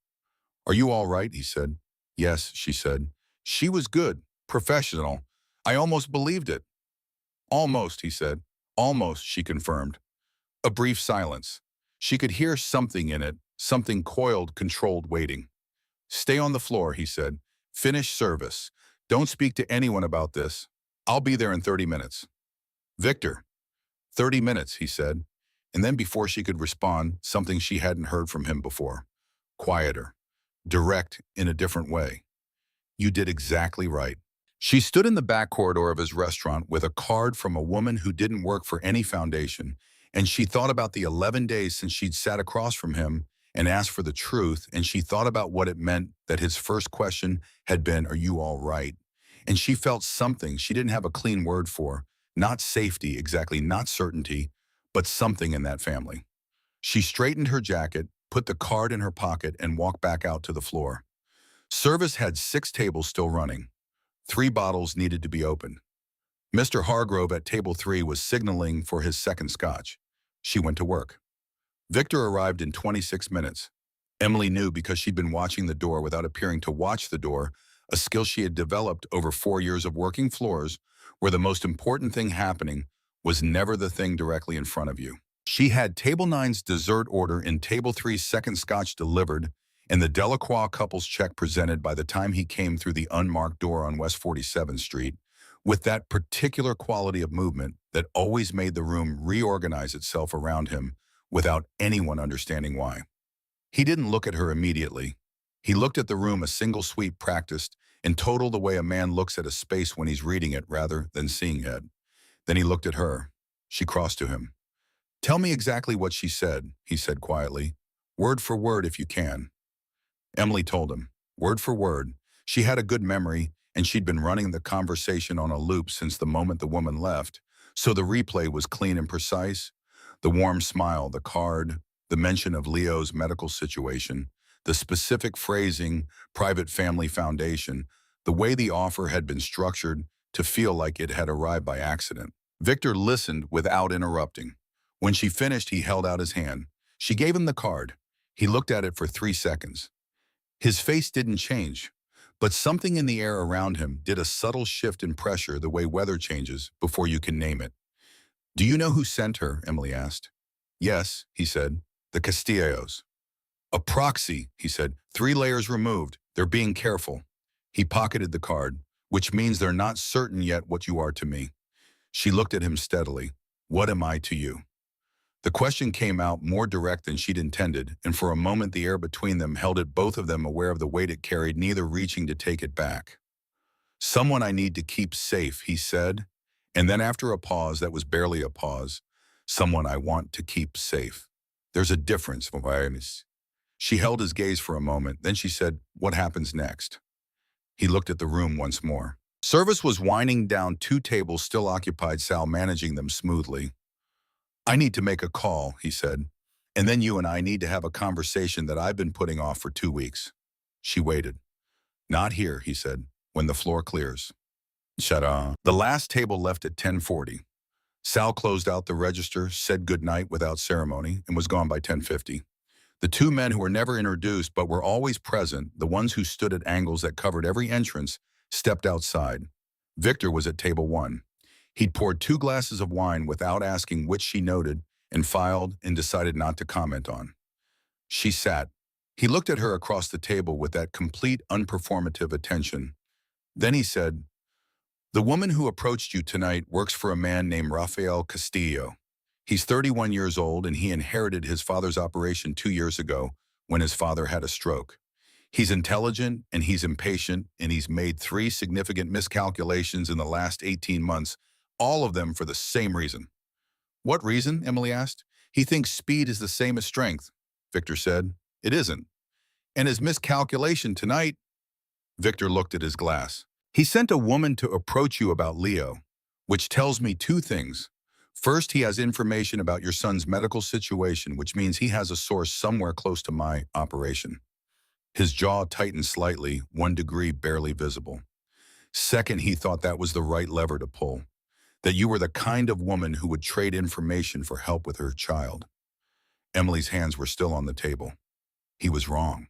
Speaker 1: "Are you all right?" he said. "Yes," she said. She was good, professional. "I almost believed it." "Almost," he said. "Almost," she confirmed. A brief silence. She could hear something in it, something coiled, controlled, waiting. "Stay on the floor," he said. "Finish service. Don't speak to anyone about this. I'll be there in 30 minutes. "Victor." 30 minutes, he said. And then before she could respond, something she hadn't heard from him before. Quieter. Direct in a different way. "You did exactly right." She stood in the back corridor of his restaurant with a card from a woman who didn't work for any foundation, and she thought about the 11 days since she'd sat across from him and asked for the truth, and she thought about what it meant that his first question had been, "Are you all right?" And she felt something she didn't have a clean word for, not safety exactly, not certainty, but something in that family. She straightened her jacket, put the card in her pocket, and walked back out to the floor. Service had 6 tables still running. 3 bottles needed to be opened. Mr. Hargrove at table 3 was signaling for his second scotch. She went to work. Victor arrived in 26 minutes. Emily knew because she'd been watching the door without appearing to watch the door, a skill she had developed over 4 years of working floors, where the most important thing happening was never the thing directly in front of you. She had table 9's dessert order in table 3's second scotch delivered, and the Delacroix couple's check presented by the time he came through the unmarked door on West 47th Street, with that particular quality of movement that always made the room reorganize itself around him without anyone understanding why. He didn't look at her immediately. He looked at the room, a single sweep practiced, in total the way a man looks at a space when he's reading it rather than seeing it. Then he looked at her. She crossed to him. "Tell me exactly what she said," he said quietly. "Word for word if you can." Emily told him, word for word. She had a good memory, and she'd been running the conversation on a loop since the moment the woman left, so the replay was clean and precise. The warm smile, the card, the mention of Leo's medical situation, the specific phrasing, private family foundation, the way the offer had been structured to feel like it had arrived by accident. Victor listened without interrupting. When she finished, he held out his hand. She gave him the card. He looked at it for 3 seconds. His face didn't change, But something in the air around him did a subtle shift in pressure the way weather changes before you can name it. Do you know who sent her? Emily asked. Yes, he said. The Castillos. A proxy, he said. 3 layers removed. They're being careful. He pocketed the card, which means they're not certain yet what you are to me. She looked at him steadily. What am I to you? The question came out more direct than she'd intended, and for a moment the air between them held it, both of them aware of the weight it carried, neither reaching to take it back. Someone I need to keep safe, he said, and then after a pause that was barely a pause, someone I want to keep safe. There's a difference, Vainis. She held his gaze for a moment, then she said, what happens next? He looked at the room once more. Service was winding down, 2 tables still occupied, Sal managing them smoothly. I need to make a call, he said, and then you and I need to have a conversation that I've been putting off for 2 weeks. She waited. Not here, he said, when the floor clears. Shut up. The last table left at 10:40. Sal closed out the register, said goodnight without ceremony, and was gone by 10:50. The 2 men who were never introduced but were always present, the ones who stood at angles that covered every entrance, stepped outside. Victor was at table 1. He'd poured 2 glasses of wine without asking which, she noted, and filed and decided not to comment on. She sat. He looked at her across the table with that complete unperformative attention. Then he said, the woman who approached you tonight works for a man named Rafael Castillo. He's 31 years old and he inherited his father's operation 2 years ago when his father had a stroke. He's intelligent and he's impatient and he's made 3 significant miscalculations in the last 18 months, all of them for the same reason. What reason? Emily asked. He thinks speed is the same as strength, Victor said. It isn't. And his miscalculation tonight, Victor looked at his glass. He sent a woman to approach you about Leo, which tells me 2 things. First, he has information about your son's medical situation, which means he has a source somewhere close to my operation. His jaw tightened slightly, 1 degree barely visible. Second, he thought that was the right lever to pull, that you were the kind of woman who would trade information for help with her child. Emily's hands were still on the table. He was wrong.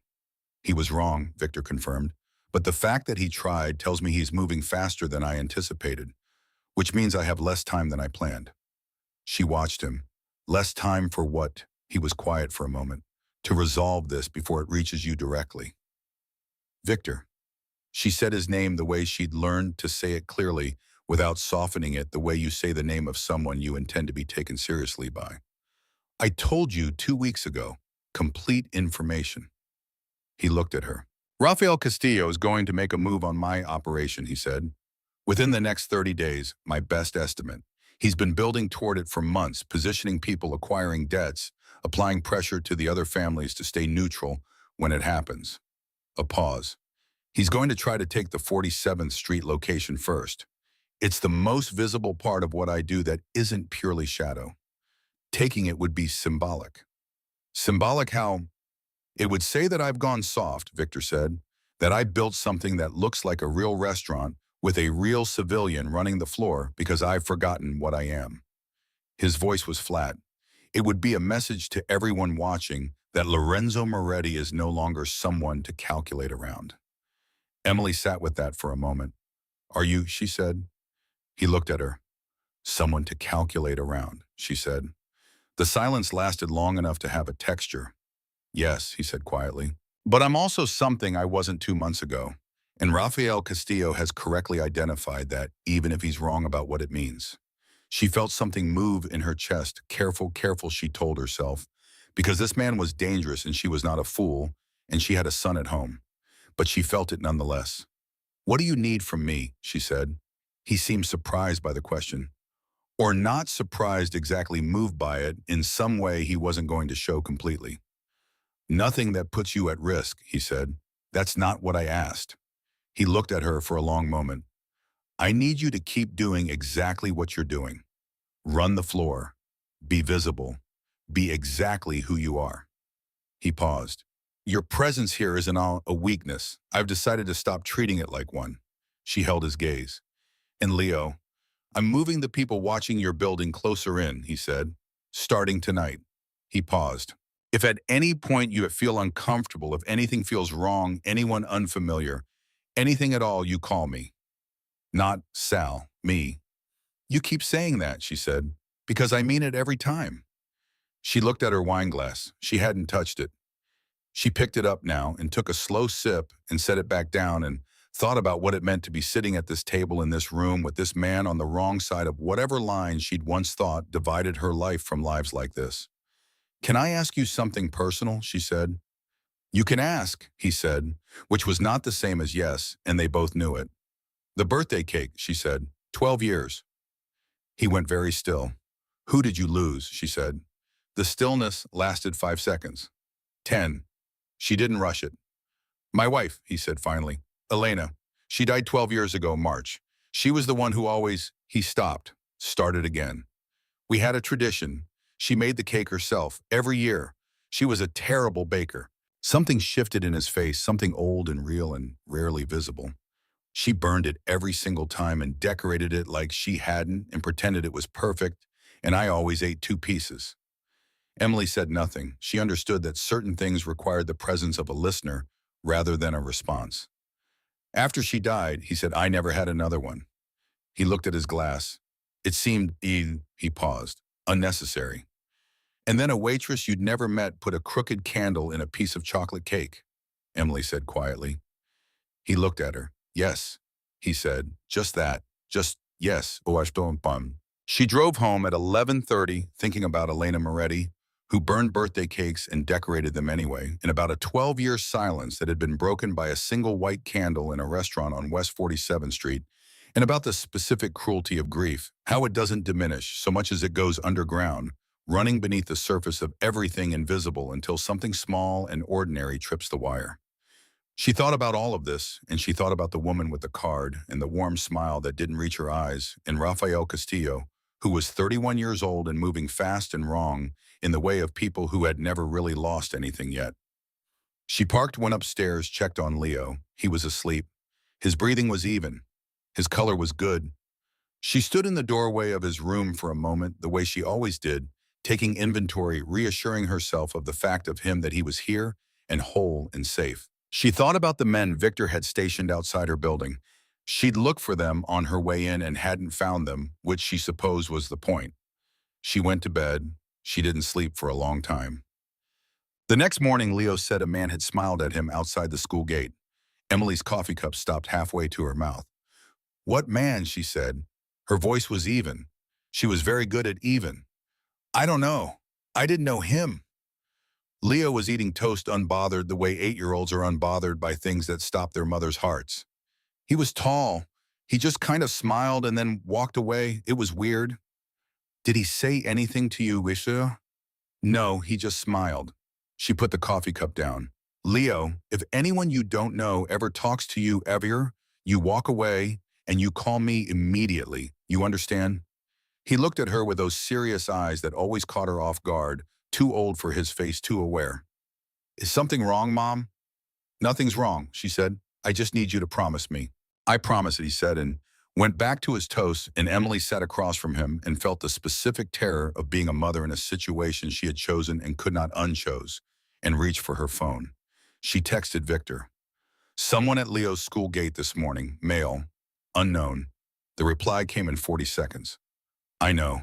Speaker 1: He was wrong, Victor confirmed. But the fact that he tried tells me he's moving faster than I anticipated, which means I have less time than I planned. She watched him. Less time for what? He was quiet for a moment. To resolve this before it reaches you directly. Victor. She said his name the way she'd learned to say it clearly, without softening it, the way you say the name of someone you intend to be taken seriously by. I told you 2 weeks ago. Complete information. He looked at her. Rafael Castillo is going to make a move on my operation, he said. Within the next 30 days, my best estimate. He's been building toward it for months, positioning people, acquiring debts, applying pressure to the other families to stay neutral when it happens. A pause. He's going to try to take the 47th Street location first. It's the most visible part of what I do that isn't purely shadow. Taking it would be symbolic. Symbolic how? It would say that I've gone soft, Victor said, that I built something that looks like a real restaurant with a real civilian running the floor because I've forgotten what I am. His voice was flat. It would be a message to everyone watching that Lorenzo Moretti is no longer someone to calculate around. Emily sat with that for a moment. Are you, she said. He looked at her. Someone to calculate around, she said. The silence lasted long enough to have a texture. Yes, he said quietly. But I'm also something I wasn't 2 months ago. And Rafael Castillo has correctly identified that, even if he's wrong about what it means. She felt something move in her chest. Careful, careful, she told herself. Because this man was dangerous and she was not a fool, and she had a son at home. But she felt it nonetheless. What do you need from me? She said. He seemed surprised by the question. Or not surprised, exactly, moved by it in some way he wasn't going to show completely. Nothing that puts you at risk, he said. That's not what I asked. He looked at her for a long moment. I need you to keep doing exactly what you're doing. Run the floor. Be visible. Be exactly who you are. He paused. Your presence here isn't a weakness. I've decided to stop treating it like one. She held his gaze. And Leo, I'm moving the people watching your building closer in, he said. Starting tonight. He paused. If at any point you feel uncomfortable, if anything feels wrong, anyone unfamiliar, Anything at all, you call me. Not Sal, me. You keep saying that, she said, because I mean it every time. She looked at her wine glass. She hadn't touched it. She picked it up now and took a slow sip and set it back down and thought about what it meant to be sitting at this table in this room with this man on the wrong side of whatever line she'd once thought divided her life from lives like this. Can I ask you something personal? She said. You can ask, he said, which was not the same as yes, and they both knew it. The birthday cake, she said. 12 years. He went very still. Who did you lose? She said. The stillness lasted 5 seconds. 10. She didn't rush it. My wife, he said finally. Elena. She died 12 years ago, March. She was the one who always, he stopped, started again. We had a tradition. She made the cake herself, every year. She was a terrible baker. Something shifted in his face, something old and real and rarely visible. She burned it every single time and decorated it like she hadn't and pretended it was perfect, and I always ate 2 pieces. Emily said nothing. She understood that certain things required the presence of a listener rather than a response. After she died, he said, I never had another one. He looked at his glass. It seemed, he paused, unnecessary. And then a waitress you'd never met put a crooked candle in a piece of chocolate cake, Emily said quietly. He looked at her. Yes, he said, just that, just yes, bum. She drove home at 11:30 thinking about Elena Moretti, who burned birthday cakes and decorated them anyway, in about a 12-year silence that had been broken by a single white candle in a restaurant on West 47th Street, and about the specific cruelty of grief, how it doesn't diminish so much as it goes underground, running beneath the surface of everything invisible until something small and ordinary trips the wire. She thought about all of this, and she thought about the woman with the card and the warm smile that didn't reach her eyes, and Rafael Castillo, who was 31 years old and moving fast and wrong in the way of people who had never really lost anything yet. She parked, went upstairs, checked on Leo. He was asleep. His breathing was even. His color was good. She stood in the doorway of his room for a moment, the way she always did, taking inventory, reassuring herself of the fact of him that he was here and whole and safe. She thought about the men Victor had stationed outside her building. She'd looked for them on her way in and hadn't found them, which she supposed was the point. She went to bed. She didn't sleep for a long time. The next morning, Leo said a man had smiled at him outside the school gate. Emily's coffee cup stopped halfway to her mouth. What man, she said. Her voice was even. She was very good at even. I don't know. I didn't know him. Leo was eating toast unbothered the way 8-year-olds are unbothered by things that stop their mother's hearts. He was tall. He just kind of smiled and then walked away. It was weird. Did he say anything to you, Wisha? No, he just smiled. She put the coffee cup down. Leo, if anyone you don't know ever talks to you ever, you walk away and you call me immediately. You understand? He looked at her with those serious eyes that always caught her off guard, too old for his face, too aware. Is something wrong, Mom? Nothing's wrong, she said. I just need you to promise me. I promise it, he said, and went back to his toast, and Emily sat across from him and felt the specific terror of being a mother in a situation she had chosen and could not unchose, and reached for her phone. She texted Victor. Someone at Leo's school gate this morning, male, unknown. The reply came in 40 seconds. I know,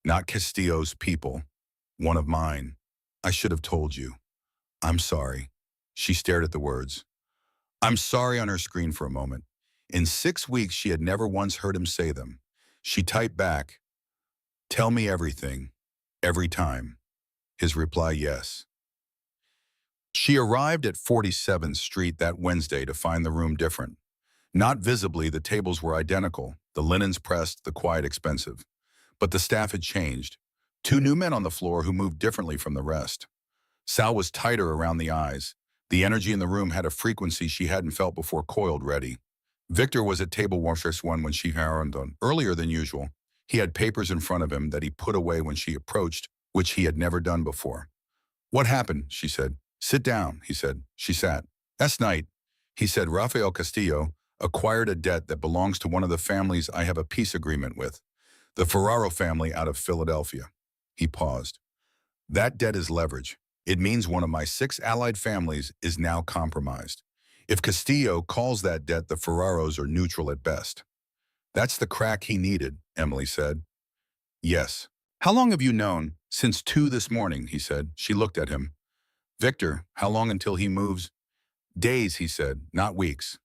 Speaker 1: not Castillo's people, one of mine. I should have told you. I'm sorry. She stared at the words. I'm sorry on her screen for a moment. In 6 weeks, she had never once heard him say them. She typed back, tell me everything, every time. His reply, yes. She arrived at 47th Street that Wednesday to find the room different. Not visibly, the tables were identical, the linens pressed, the quiet expensive. But the staff had changed. 2 new men on the floor who moved differently from the rest. Sal was tighter around the eyes. The energy in the room had a frequency she hadn't felt before, coiled ready. Victor was at table Waitress 1 when she hurried on, earlier than usual. He had papers in front of him that he put away when she approached, which he had never done before. What happened? She said. Sit down, he said. She sat. Last night, he said, Rafael Castillo acquired a debt that belongs to one of the families I have a peace agreement with, the Ferraro family out of Philadelphia. He paused. That debt is leverage. It means one of my 6 allied families is now compromised. If Castillo calls that debt, the Ferraros are neutral at best. That's the crack he needed, Emily said. Yes. How long have you known? Since 2 this morning, he said. She looked at him. Victor, how long until he moves? Days, he said, not weeks.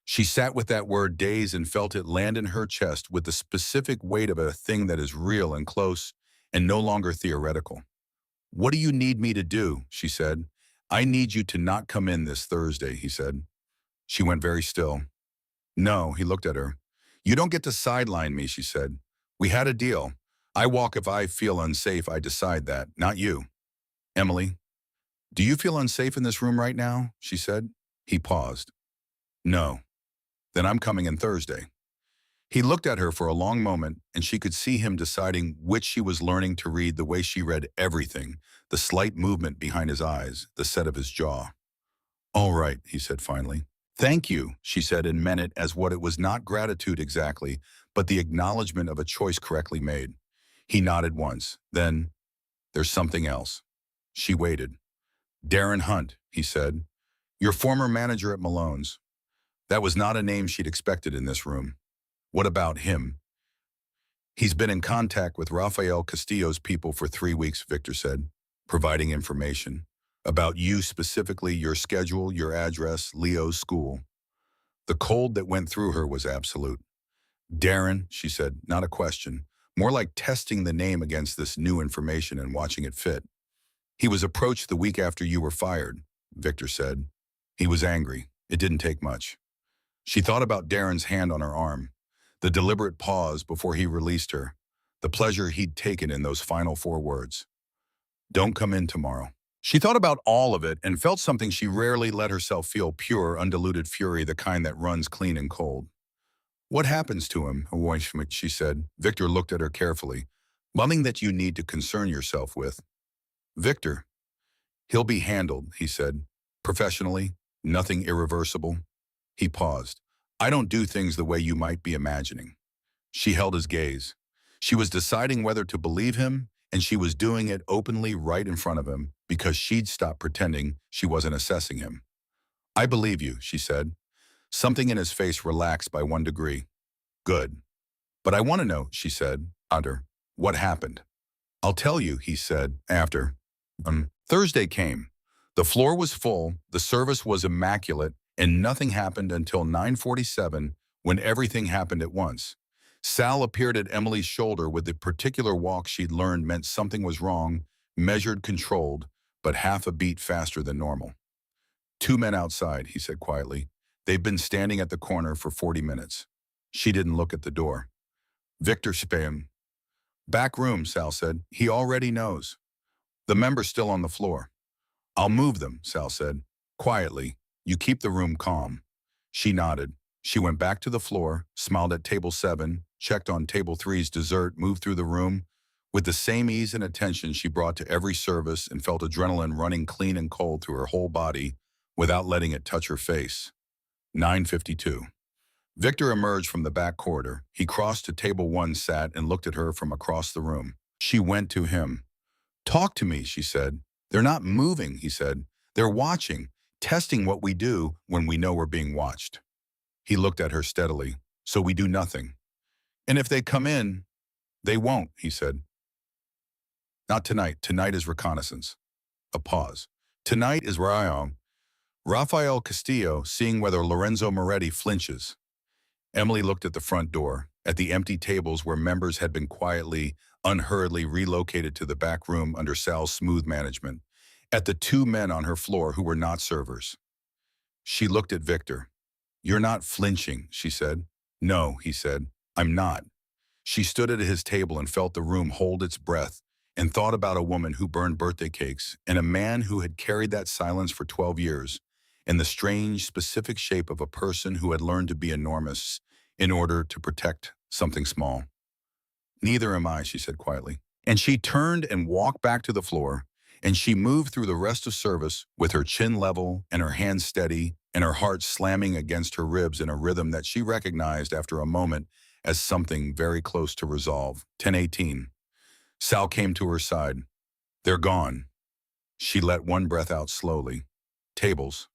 Speaker 1: She sat with that word days and felt it land in her chest with the specific weight of a thing that is real and close and no longer theoretical. What do you need me to do? She said. I need you to not come in this Thursday, he said. She went very still. No, he looked at her. You don't get to sideline me, she said. We had a deal. I walk if I feel unsafe, I decide that, not you. Emily, do you feel unsafe in this room right now? She said. He paused. No. Then I'm coming in Thursday. He looked at her for a long moment, and she could see him deciding which she was learning to read the way she read everything, the slight movement behind his eyes, the set of his jaw. All right, he said finally. Thank you, she said, and meant it as what it was, not gratitude exactly, but the acknowledgement of a choice correctly made. He nodded once. Then, there's something else. She waited. Darren Hunt, he said. Your former manager at Malone's. That was not a name she'd expected in this room. What about him? He's been in contact with Rafael Castillo's people for 3 weeks, Victor said, providing information. About you specifically, your schedule, your address, Leo's school. The cold that went through her was absolute. Darren, she said, not a question. More like testing the name against this new information and watching it fit. He was approached the week after you were fired, Victor said. He was angry. It didn't take much. She thought about Darren's hand on her arm, the deliberate pause before he released her, the pleasure he'd taken in those final 4 words. Don't come in tomorrow. She thought about all of it and felt something she rarely let herself feel, pure, undiluted fury, the kind that runs clean and cold. What happens to him, she said. Victor looked at her carefully. Nothing that you need to concern yourself with. Victor, he'll be handled, he said. Professionally, nothing irreversible. He paused. I don't do things the way you might be imagining. She held his gaze. She was deciding whether to believe him, and she was doing it openly right in front of him because she'd stopped pretending she wasn't assessing him. I believe you, she said. Something in his face relaxed by 1 degree. Good. But I want to know, she said, what happened? I'll tell you, he said, after. Thursday came. The floor was full, the service was immaculate, and nothing happened until 9:47 when everything happened at once. Sal appeared at Emily's shoulder with the particular walk she'd learned meant something was wrong, measured, controlled, but half a beat faster than normal. 2 men outside, he said quietly. They've been standing at the corner for 40 minutes. She didn't look at the door. Victor spam. Back room, Sal said. He already knows. The member's still on the floor. I'll move them, Sal said. Quietly. You keep the room calm. She nodded. She went back to the floor, smiled at table 7, checked on table 3's dessert, moved through the room with the same ease and attention she brought to every service, and felt adrenaline running clean and cold through her whole body without letting it touch her face. 9:52. Victor emerged from the back corridor. He crossed to table 1, sat, and looked at her from across the room. She went to him. Talk to me, she said. They're not moving, he said. They're watching, testing what we do when we know we're being watched. He looked at her steadily. So we do nothing. And if they come in, they won't, he said. Not tonight. Tonight is reconnaissance. A pause. Tonight is Rafael Castillo seeing whether Lorenzo Moretti flinches. Emily looked at the front door, at the empty tables where members had been quietly, unhurriedly relocated to the back room under Sal's smooth management, at the 2 men on her floor who were not servers. She looked at Victor. You're not flinching, she said. No, he said. I'm not. She stood at his table and felt the room hold its breath and thought about a woman who burned birthday cakes and a man who had carried that silence for 12 years and the strange, specific shape of a person who had learned to be enormous in order to protect something small. Neither am I, she said quietly. And she turned and walked back to the floor, and she moved through the rest of service with her chin level and her hands steady and her heart slamming against her ribs in a rhythm that she recognized after a moment as something very close to resolve. 10:18. Sal came to her side. They're gone. She let one breath out slowly. Tables.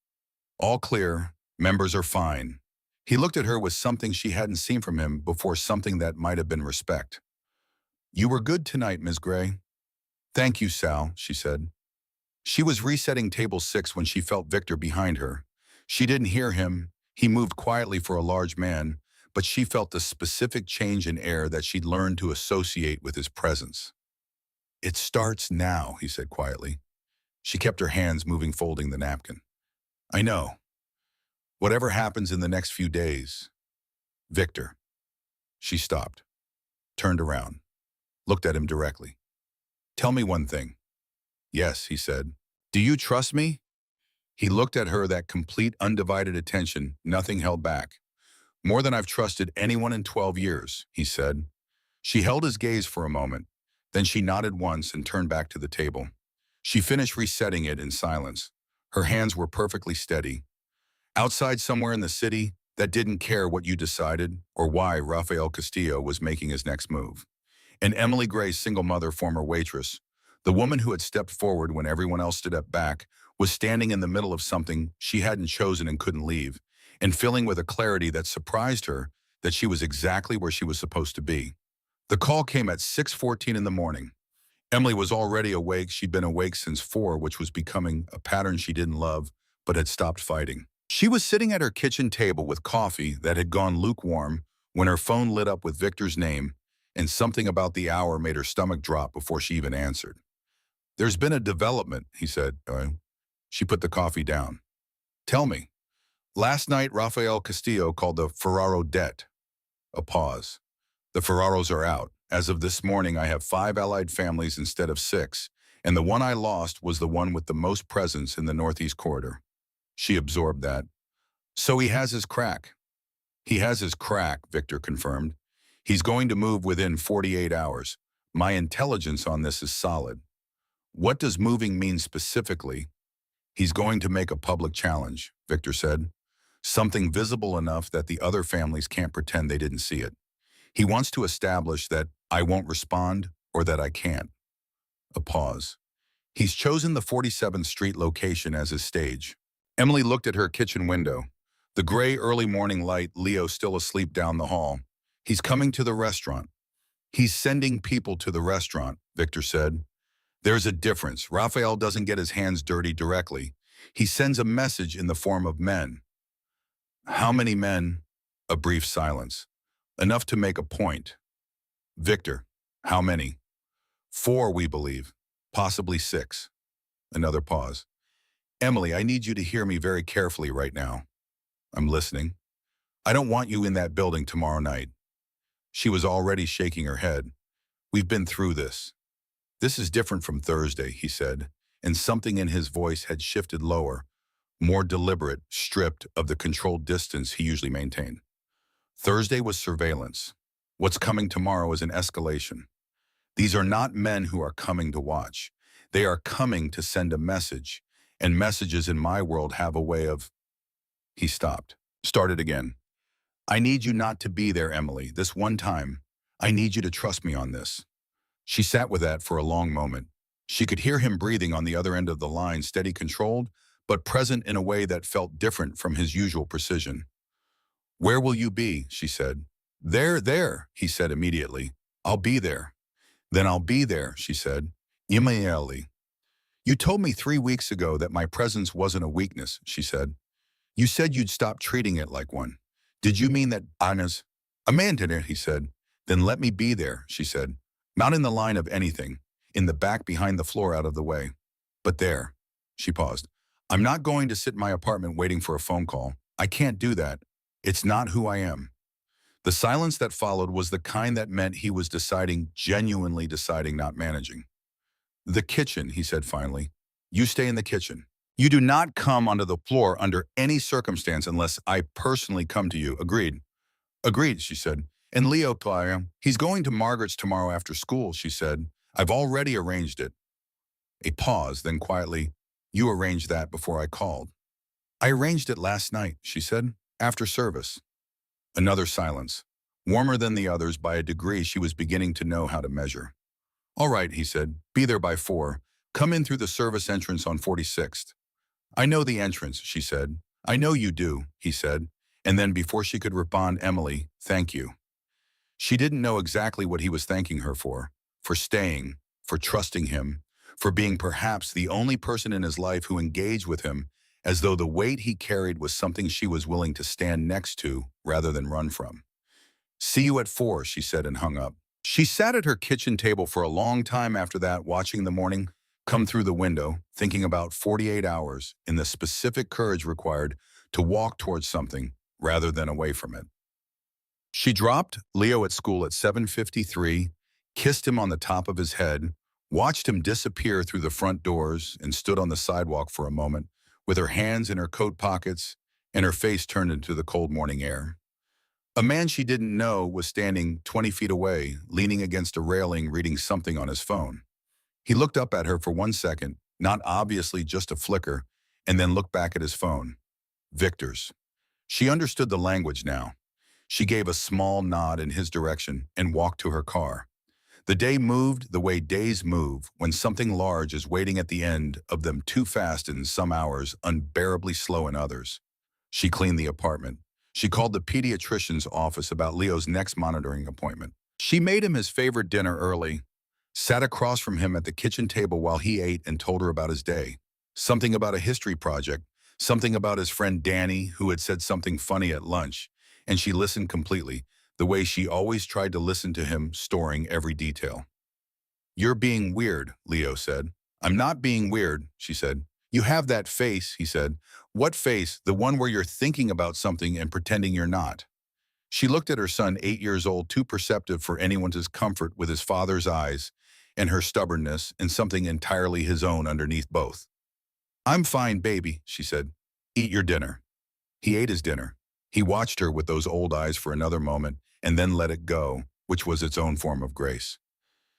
Speaker 1: All clear, Members are fine. He looked at her with something she hadn't seen from him before, something that might have been respect. You were good tonight, Ms. Gray. Thank you, Sal, she said. She was resetting table 6 when she felt Victor behind her. She didn't hear him. He moved quietly for a large man, but she felt the specific change in air that she'd learned to associate with his presence. It starts now, he said quietly. She kept her hands moving, folding the napkin. I know. Whatever happens in the next few days. Victor. She stopped, turned around, looked at him directly. Tell me one thing. Yes, he said. Do you trust me? He looked at her, that complete, undivided attention, nothing held back. More than I've trusted anyone in 12 years, he said. She held his gaze for a moment. Then she nodded once and turned back to the table. She finished resetting it in silence. Her hands were perfectly steady. Outside, somewhere in the city, that didn't care what you decided or why Rafael Castillo was making his next move. And Emily Gray's single mother, former waitress, the woman who had stepped forward when everyone else stood up back, was standing in the middle of something she hadn't chosen and couldn't leave, and feeling with a clarity that surprised her that she was exactly where she was supposed to be. The call came at 6:14 in the morning. Emily was already awake. She'd been awake since 4, which was becoming a pattern she didn't love, but had stopped fighting. She was sitting at her kitchen table with coffee that had gone lukewarm when her phone lit up with Victor's name, and something about the hour made her stomach drop before she even answered. There's been a development, he said. She put the coffee down. Tell me. Last night, Rafael Castillo called the Ferraro debt. A pause. The Ferraros are out. As of this morning, I have 5 allied families instead of 6, and the one I lost was the one with the most presence in the Northeast corridor. She absorbed that. So he has his crack. He has his crack, Victor confirmed. He's going to move within 48 hours. My intelligence on this is solid. What does moving mean specifically? He's going to make a public challenge, Victor said. Something visible enough that the other families can't pretend they didn't see it. He wants to establish that I won't respond or that I can't. A pause. He's chosen the 47th Street location as his stage. Emily looked at her kitchen window. The gray early morning light, Leo still asleep down the hall. He's coming to the restaurant. He's sending people to the restaurant, Victor said. There's a difference. Rafael doesn't get his hands dirty directly. He sends a message in the form of men. How many men? A brief silence. Enough to make a point. Victor, how many? 4, we believe. Possibly 6. Another pause. Emily, I need you to hear me very carefully right now. I'm listening. I don't want you in that building tomorrow night. She was already shaking her head. We've been through this. This is different from Thursday, he said, and something in his voice had shifted lower, more deliberate, stripped of the controlled distance he usually maintained. Thursday was surveillance. What's coming tomorrow is an escalation. These are not men who are coming to watch. They are coming to send a message, and messages in my world have a way of... He stopped, started again. I need you not to be there, Emily, this one time. I need you to trust me on this. She sat with that for a long moment. She could hear him breathing on the other end of the line, steady, controlled, but present in a way that felt different from his usual precision. Where will you be? She said. There, he said immediately. I'll be there. Then I'll be there, she said. Immediately. You told me 3 weeks ago that my presence wasn't a weakness, she said. You said you'd stop treating it like one. Did you mean that Anna's? A man did it, he said. Then let me be there, she said. Not in the line of anything, in the back behind the floor out of the way. But there. She paused. I'm not going to sit in my apartment waiting for a phone call. I can't do that. It's not who I am. The silence that followed was the kind that meant he was deciding, genuinely deciding, not managing. The kitchen, he said finally. You stay in the kitchen. You do not come onto the floor under any circumstance unless I personally come to you. Agreed. Agreed, she said. And Leo, he's going to Margaret's tomorrow after school, she said. I've already arranged it. A pause, then quietly, you arranged that before I called. I arranged it last night, she said, after service. Another silence, warmer than the others by a degree she was beginning to know how to measure. All right, he said, be there by 4. Come in through the service entrance on 46th. I know the entrance, she said. I know you do, he said. And then before she could respond, Emily, thank you. She didn't know exactly what he was thanking her for staying, for trusting him, for being perhaps the only person in his life who engaged with him as though the weight he carried was something she was willing to stand next to rather than run from. See you at 4, she said and hung up. She sat at her kitchen table for a long time after that, watching the morning come through the window, thinking about 48 hours and the specific courage required to walk towards something rather than away from it. She dropped Leo at school at 7:53, kissed him on the top of his head, watched him disappear through the front doors, and stood on the sidewalk for a moment with her hands in her coat pockets and her face turned into the cold morning air. A man she didn't know was standing 20 feet away, leaning against a railing, reading something on his phone. He looked up at her for 1 second, not obviously just a flicker, and then looked back at his phone. Victor's. She understood the language now. She gave a small nod in his direction and walked to her car. The day moved the way days move when something large is waiting at the end of them, too fast in some hours, unbearably slow in others. She cleaned the apartment. She called the pediatrician's office about Leo's next monitoring appointment. She made him his favorite dinner early, sat across from him at the kitchen table while he ate and told her about his day. Something about a history project, something about his friend Danny who had said something funny at lunch, and she listened completely, the way she always tried to listen to him, storing every detail. You're being weird, Leo said. I'm not being weird, she said. You have that face, he said. What face? The one where you're thinking about something and pretending you're not. She looked at her son, 8 years old, too perceptive for anyone's comfort with his father's eyes, and her stubbornness, and something entirely his own underneath both. I'm fine, baby, she said. Eat your dinner. He ate his dinner. He watched her with those old eyes for another moment, and then let it go, which was its own form of grace.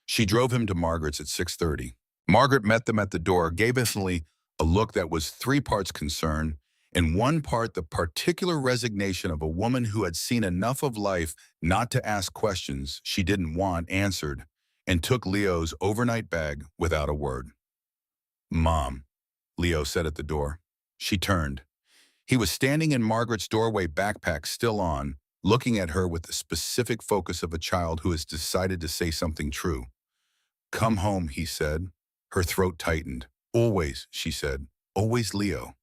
Speaker 1: She drove him to Margaret's at 6:30. Margaret met them at the door, gave instantly a look that was 3 parts concern and 1 part the particular resignation of a woman who had seen enough of life not to ask questions she didn't want answered, and took Leo's overnight bag without a word. Mom, Leo said at the door. She turned. He was standing in Margaret's doorway, backpack still on, looking at her with the specific focus of a child who has decided to say something true. Come home, he said. Her throat tightened. Always, she said. Always Leo.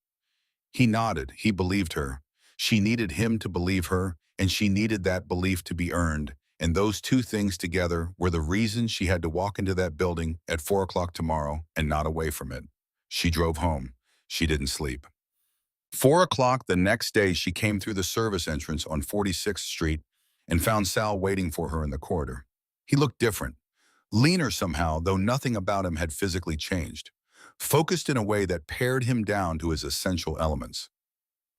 Speaker 1: He nodded. He believed her. She needed him to believe her, and she needed that belief to be earned. And those two things together were the reason she had to walk into that building at 4 o'clock tomorrow and not away from it. She drove home. She didn't sleep. 4 o'clock the next day, she came through the service entrance on 46th Street and found Sal waiting for her in the corridor. He looked different. Leaner somehow, though nothing about him had physically changed. Focused in a way that pared him down to his essential elements.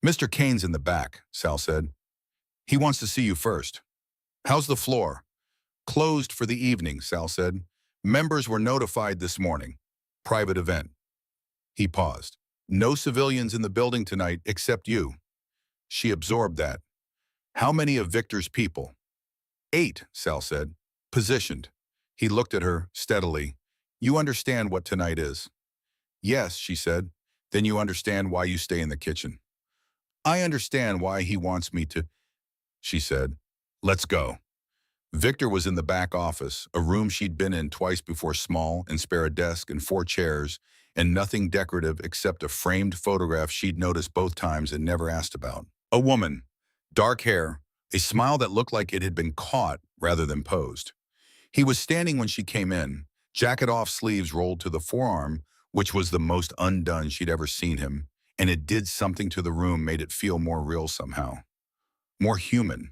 Speaker 1: Mr. Kane's in the back, Sal said. He wants to see you first. How's the floor? Closed for the evening, Sal said. Members were notified this morning. Private event. He paused. No civilians in the building tonight except you. She absorbed that. How many of Victor's people? 8, Sal said. Positioned. He looked at her steadily. You understand what tonight is? Yes, she said. Then you understand why you stay in the kitchen. I understand why he wants me to, she said. Let's go. Victor was in the back office, a room she'd been in twice before, small and spare a desk and 4 chairs, and nothing decorative except a framed photograph she'd noticed both times and never asked about. A woman, dark hair, a smile that looked like it had been caught rather than posed. He was standing when she came in, jacket off, sleeves rolled to the forearm, which was the most undone she'd ever seen him, and it did something to the room, made it feel more real somehow. More human.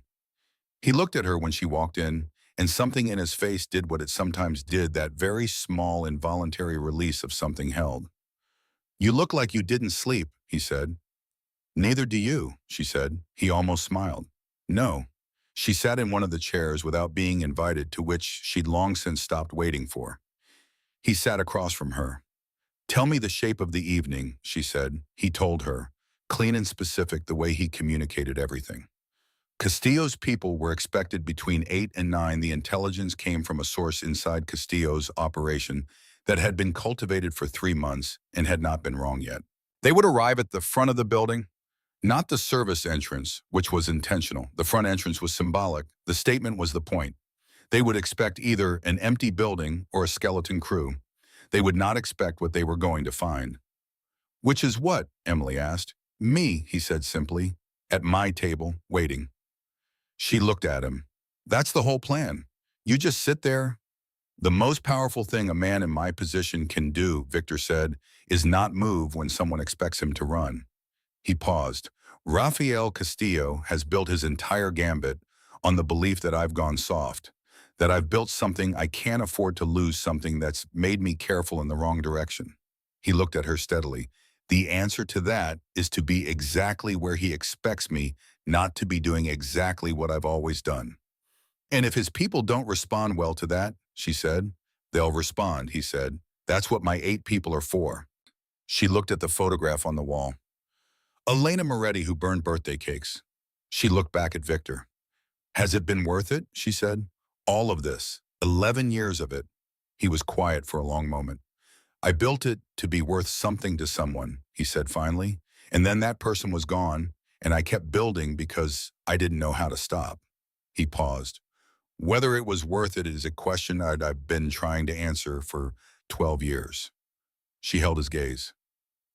Speaker 1: He looked at her when she walked in, and something in his face did what it sometimes did, that very small involuntary release of something held. You look like you didn't sleep, he said. Neither do you, she said. He almost smiled. No. She sat in one of the chairs without being invited, to which she'd long since stopped waiting for. He sat across from her. Tell me the shape of the evening, she said. He told her, clean and specific, the way he communicated everything. Castillo's people were expected between 8 and 9. The intelligence came from a source inside Castillo's operation that had been cultivated for 3 months and had not been wrong yet. They would arrive at the front of the building, Not the service entrance, which was intentional. The front entrance was symbolic. The statement was the point. They would expect either an empty building or a skeleton crew. They would not expect what they were going to find. Which is what? Emily asked. Me, he said simply, at my table, waiting. She looked at him. That's the whole plan. You just sit there. The most powerful thing a man in my position can do, Victor said, is not move when someone expects him to run. He paused. Rafael Castillo has built his entire gambit on the belief that I've gone soft, that I've built something I can't afford to lose, something that's made me careful in the wrong direction. He looked at her steadily. The answer to that is to be exactly where he expects me, not to be doing exactly what I've always done. And if his people don't respond well to that, she said, they'll respond, he said. That's what my 8 people are for. She looked at the photograph on the wall. Elena Moretti, who burned birthday cakes. She looked back at Victor. Has it been worth it? She said. All of this, 11 years of it. He was quiet for a long moment. I built it to be worth something to someone, he said finally, and then that person was gone, and I kept building because I didn't know how to stop. He paused. Whether it was worth it is a question I've been trying to answer for 12 years. She held his gaze.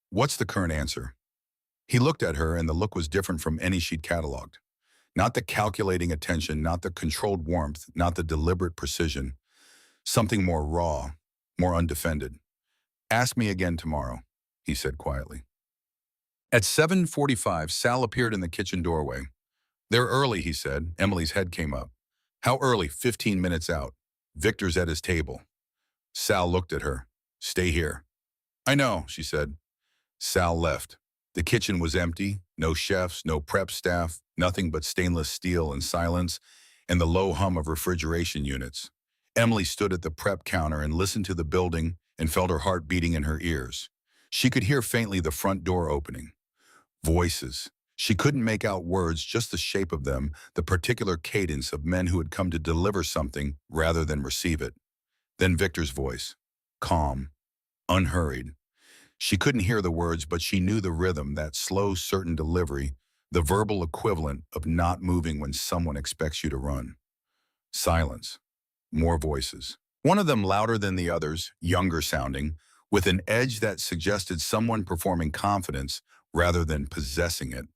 Speaker 1: What's the current answer? He looked at her, and the look was different from any she'd cataloged. Not the calculating attention, not the controlled warmth, not the deliberate precision. Something more raw, more undefended. Ask me again tomorrow, he said quietly. At 7:45, Sal appeared in the kitchen doorway. They're early, he said. Emily's head came up. How early? 15 minutes out. Victor's at his table. Sal looked at her. Stay here. I know, she said. Sal left. The kitchen was empty, no chefs, no prep staff, nothing but stainless steel and silence, and the low hum of refrigeration units. Emily stood at the prep counter and listened to the building and felt her heart beating in her ears. She could hear faintly the front door opening. Voices. She couldn't make out words, just the shape of them, the particular cadence of men who had come to deliver something rather than receive it. Then Victor's voice. Calm. Unhurried. She couldn't hear the words, but she knew the rhythm, that slow, certain delivery, the verbal equivalent of not moving when someone expects you to run. Silence. More voices. One of them louder than the others, younger sounding, with an edge that suggested someone performing confidence rather than possessing it.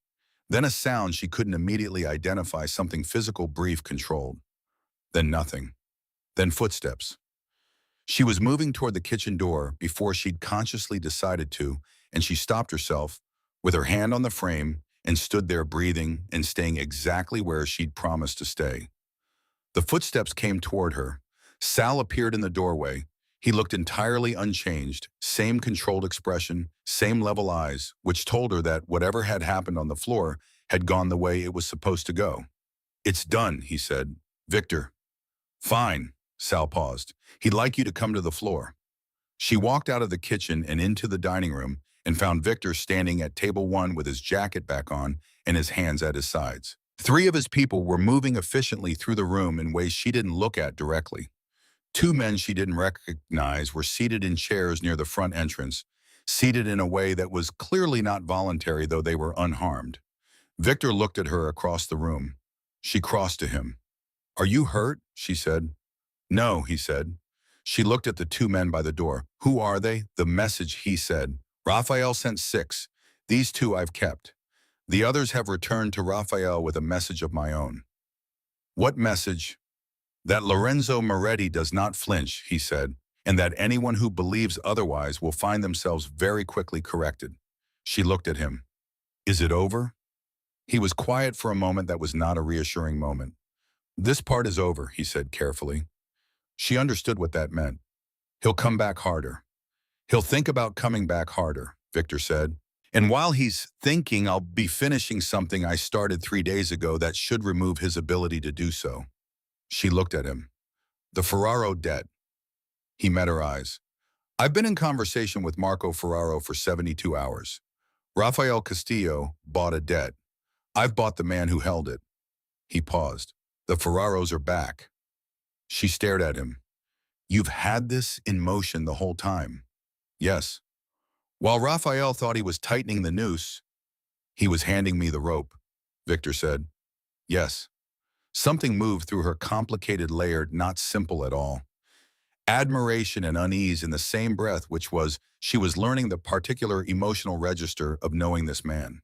Speaker 1: Then a sound she couldn't immediately identify, something physical, brief, controlled. Then nothing. Then footsteps. She was moving toward the kitchen door before she'd consciously decided to, and she stopped herself with her hand on the frame and stood there breathing and staying exactly where she'd promised to stay. The footsteps came toward her. Sal appeared in the doorway. He looked entirely unchanged, same controlled expression, same level eyes, which told her that whatever had happened on the floor had gone the way it was supposed to go. It's done, he said. Victor. Fine. Sal paused. He'd like you to come to the floor. She walked out of the kitchen and into the dining room and found Victor standing at table 1 with his jacket back on and his hands at his sides. 3 of his people were moving efficiently through the room in ways she didn't look at directly. 2 men she didn't recognize were seated in chairs near the front entrance, seated in a way that was clearly not voluntary, though they were unharmed. Victor looked at her across the room. She crossed to him. Are you hurt? She said. No, he said. She looked at the 2 men by the door. Who are they? The message, he said. Raphael sent 6. These 2 I've kept. The others have returned to Raphael with a message of my own. What message? That Lorenzo Moretti does not flinch, he said, and that anyone who believes otherwise will find themselves very quickly corrected. She looked at him. Is it over? He was quiet for a moment that was not a reassuring moment. This part is over, he said carefully. She understood what that meant. He'll come back harder. He'll think about coming back harder, Victor said. And while he's thinking, I'll be finishing something I started 3 days ago that should remove his ability to do so. She looked at him. The Ferraro debt. He met her eyes. I've been in conversation with Marco Ferraro for 72 hours. Rafael Castillo bought a debt. I've bought the man who held it. He paused. The Ferraros are back. She stared at him. You've had this in motion the whole time. Yes. While Raphael thought he was tightening the noose, He was handing me the rope, Victor said. Yes. Something moved through her complicated layered, not simple at all. Admiration and unease in the same breath, which was, she was learning the particular emotional register of knowing this man.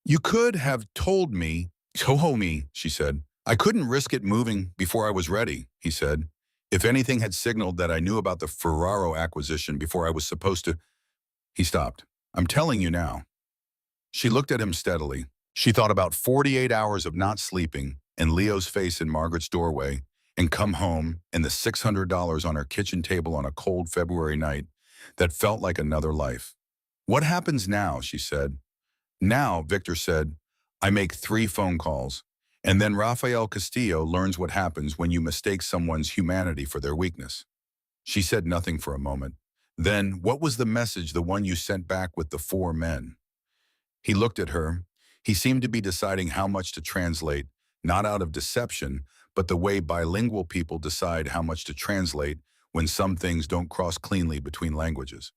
Speaker 1: You could have told me, she said. I couldn't risk it moving before I was ready, he said. If anything had signaled that I knew about the Ferraro acquisition before I was supposed to, he stopped. I'm telling you now. She looked at him steadily. She thought about 48 hours of not sleeping and Leo's face in Margaret's doorway and come home and the $600 on her kitchen table on a cold February night that felt like another life. What happens now, she said. Now, Victor said, I make 3 phone calls. And then Rafael Castillo learns what happens when you mistake someone's humanity for their weakness. She said nothing for a moment. Then, what was the message, the one you sent back with the 4 men? He looked at her. He seemed to be deciding how much to translate, not out of deception, but the way bilingual people decide how much to translate when some things don't cross cleanly between languages.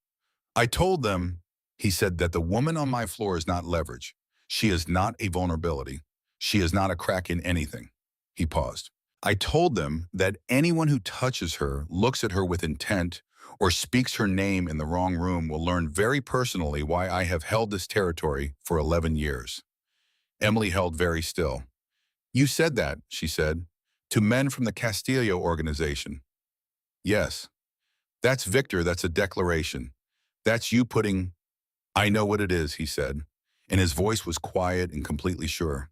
Speaker 1: I told them, he said, that the woman on my floor is not leverage. She is not a vulnerability. She is not a crack in anything. He paused. I told them that anyone who touches her, looks at her with intent, or speaks her name in the wrong room will learn very personally why I have held this territory for 11 years. Emily held very still. You said that, she said, to men from the Castillo organization. Yes. That's Victor, that's a declaration. That's you putting, I know what it is, he said, and his voice was quiet and completely sure.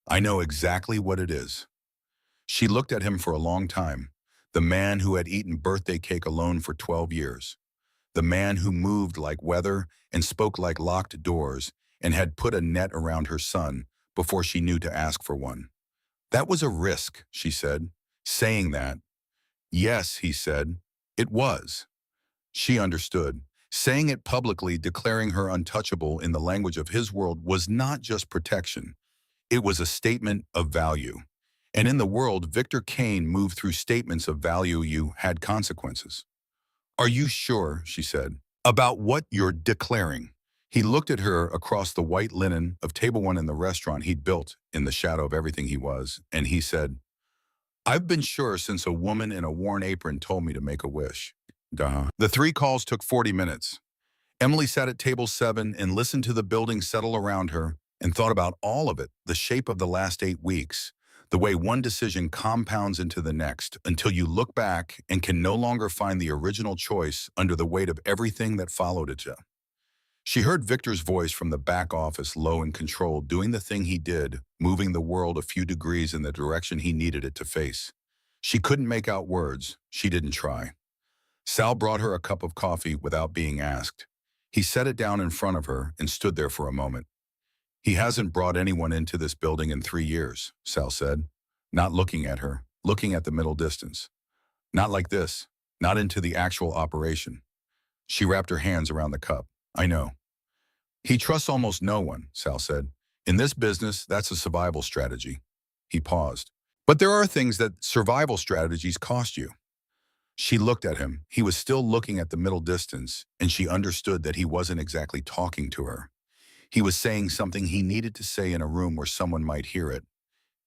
Speaker 1: I know exactly what it is. She looked at him for a long time, the man who had eaten birthday cake alone for 12 years, the man who moved like weather and spoke like locked doors and had put a net around her son before she knew to ask for one. That was a risk, she said, saying that. Yes, he said, it was. She understood. Saying it publicly, declaring her untouchable in the language of his world was not just protection. It was a statement of value. And in the world, Victor Kane moved through statements of value you had consequences. Are you sure, she said, about what you're declaring? He looked at her across the white linen of table 1 in the restaurant he'd built in the shadow of everything he was, and he said, I've been sure since a woman in a worn apron told me to make a wish. Duh. The 3 calls took 40 minutes. Emily sat at table 7 and listened to the building settle around her and thought about all of it, the shape of the last 8 weeks, the way one decision compounds into the next until you look back and can no longer find the original choice under the weight of everything that followed it. She heard Victor's voice from the back office, low and controlled, doing the thing he did, moving the world a few degrees in the direction he needed it to face. She couldn't make out words. She didn't try. Sal brought her a cup of coffee without being asked. He set it down in front of her and stood there for a moment. He hasn't brought anyone into this building in 3 years, Sal said, not looking at her, looking at the middle distance. Not like this, not into the actual operation. She wrapped her hands around the cup. I know. He trusts almost no one, Sal said. In this business, that's a survival strategy. He paused. But there are things that survival strategies cost you. She looked at him. He was still looking at the middle distance, and she understood that he wasn't exactly talking to her. He was saying something he needed to say in a room where someone might hear it.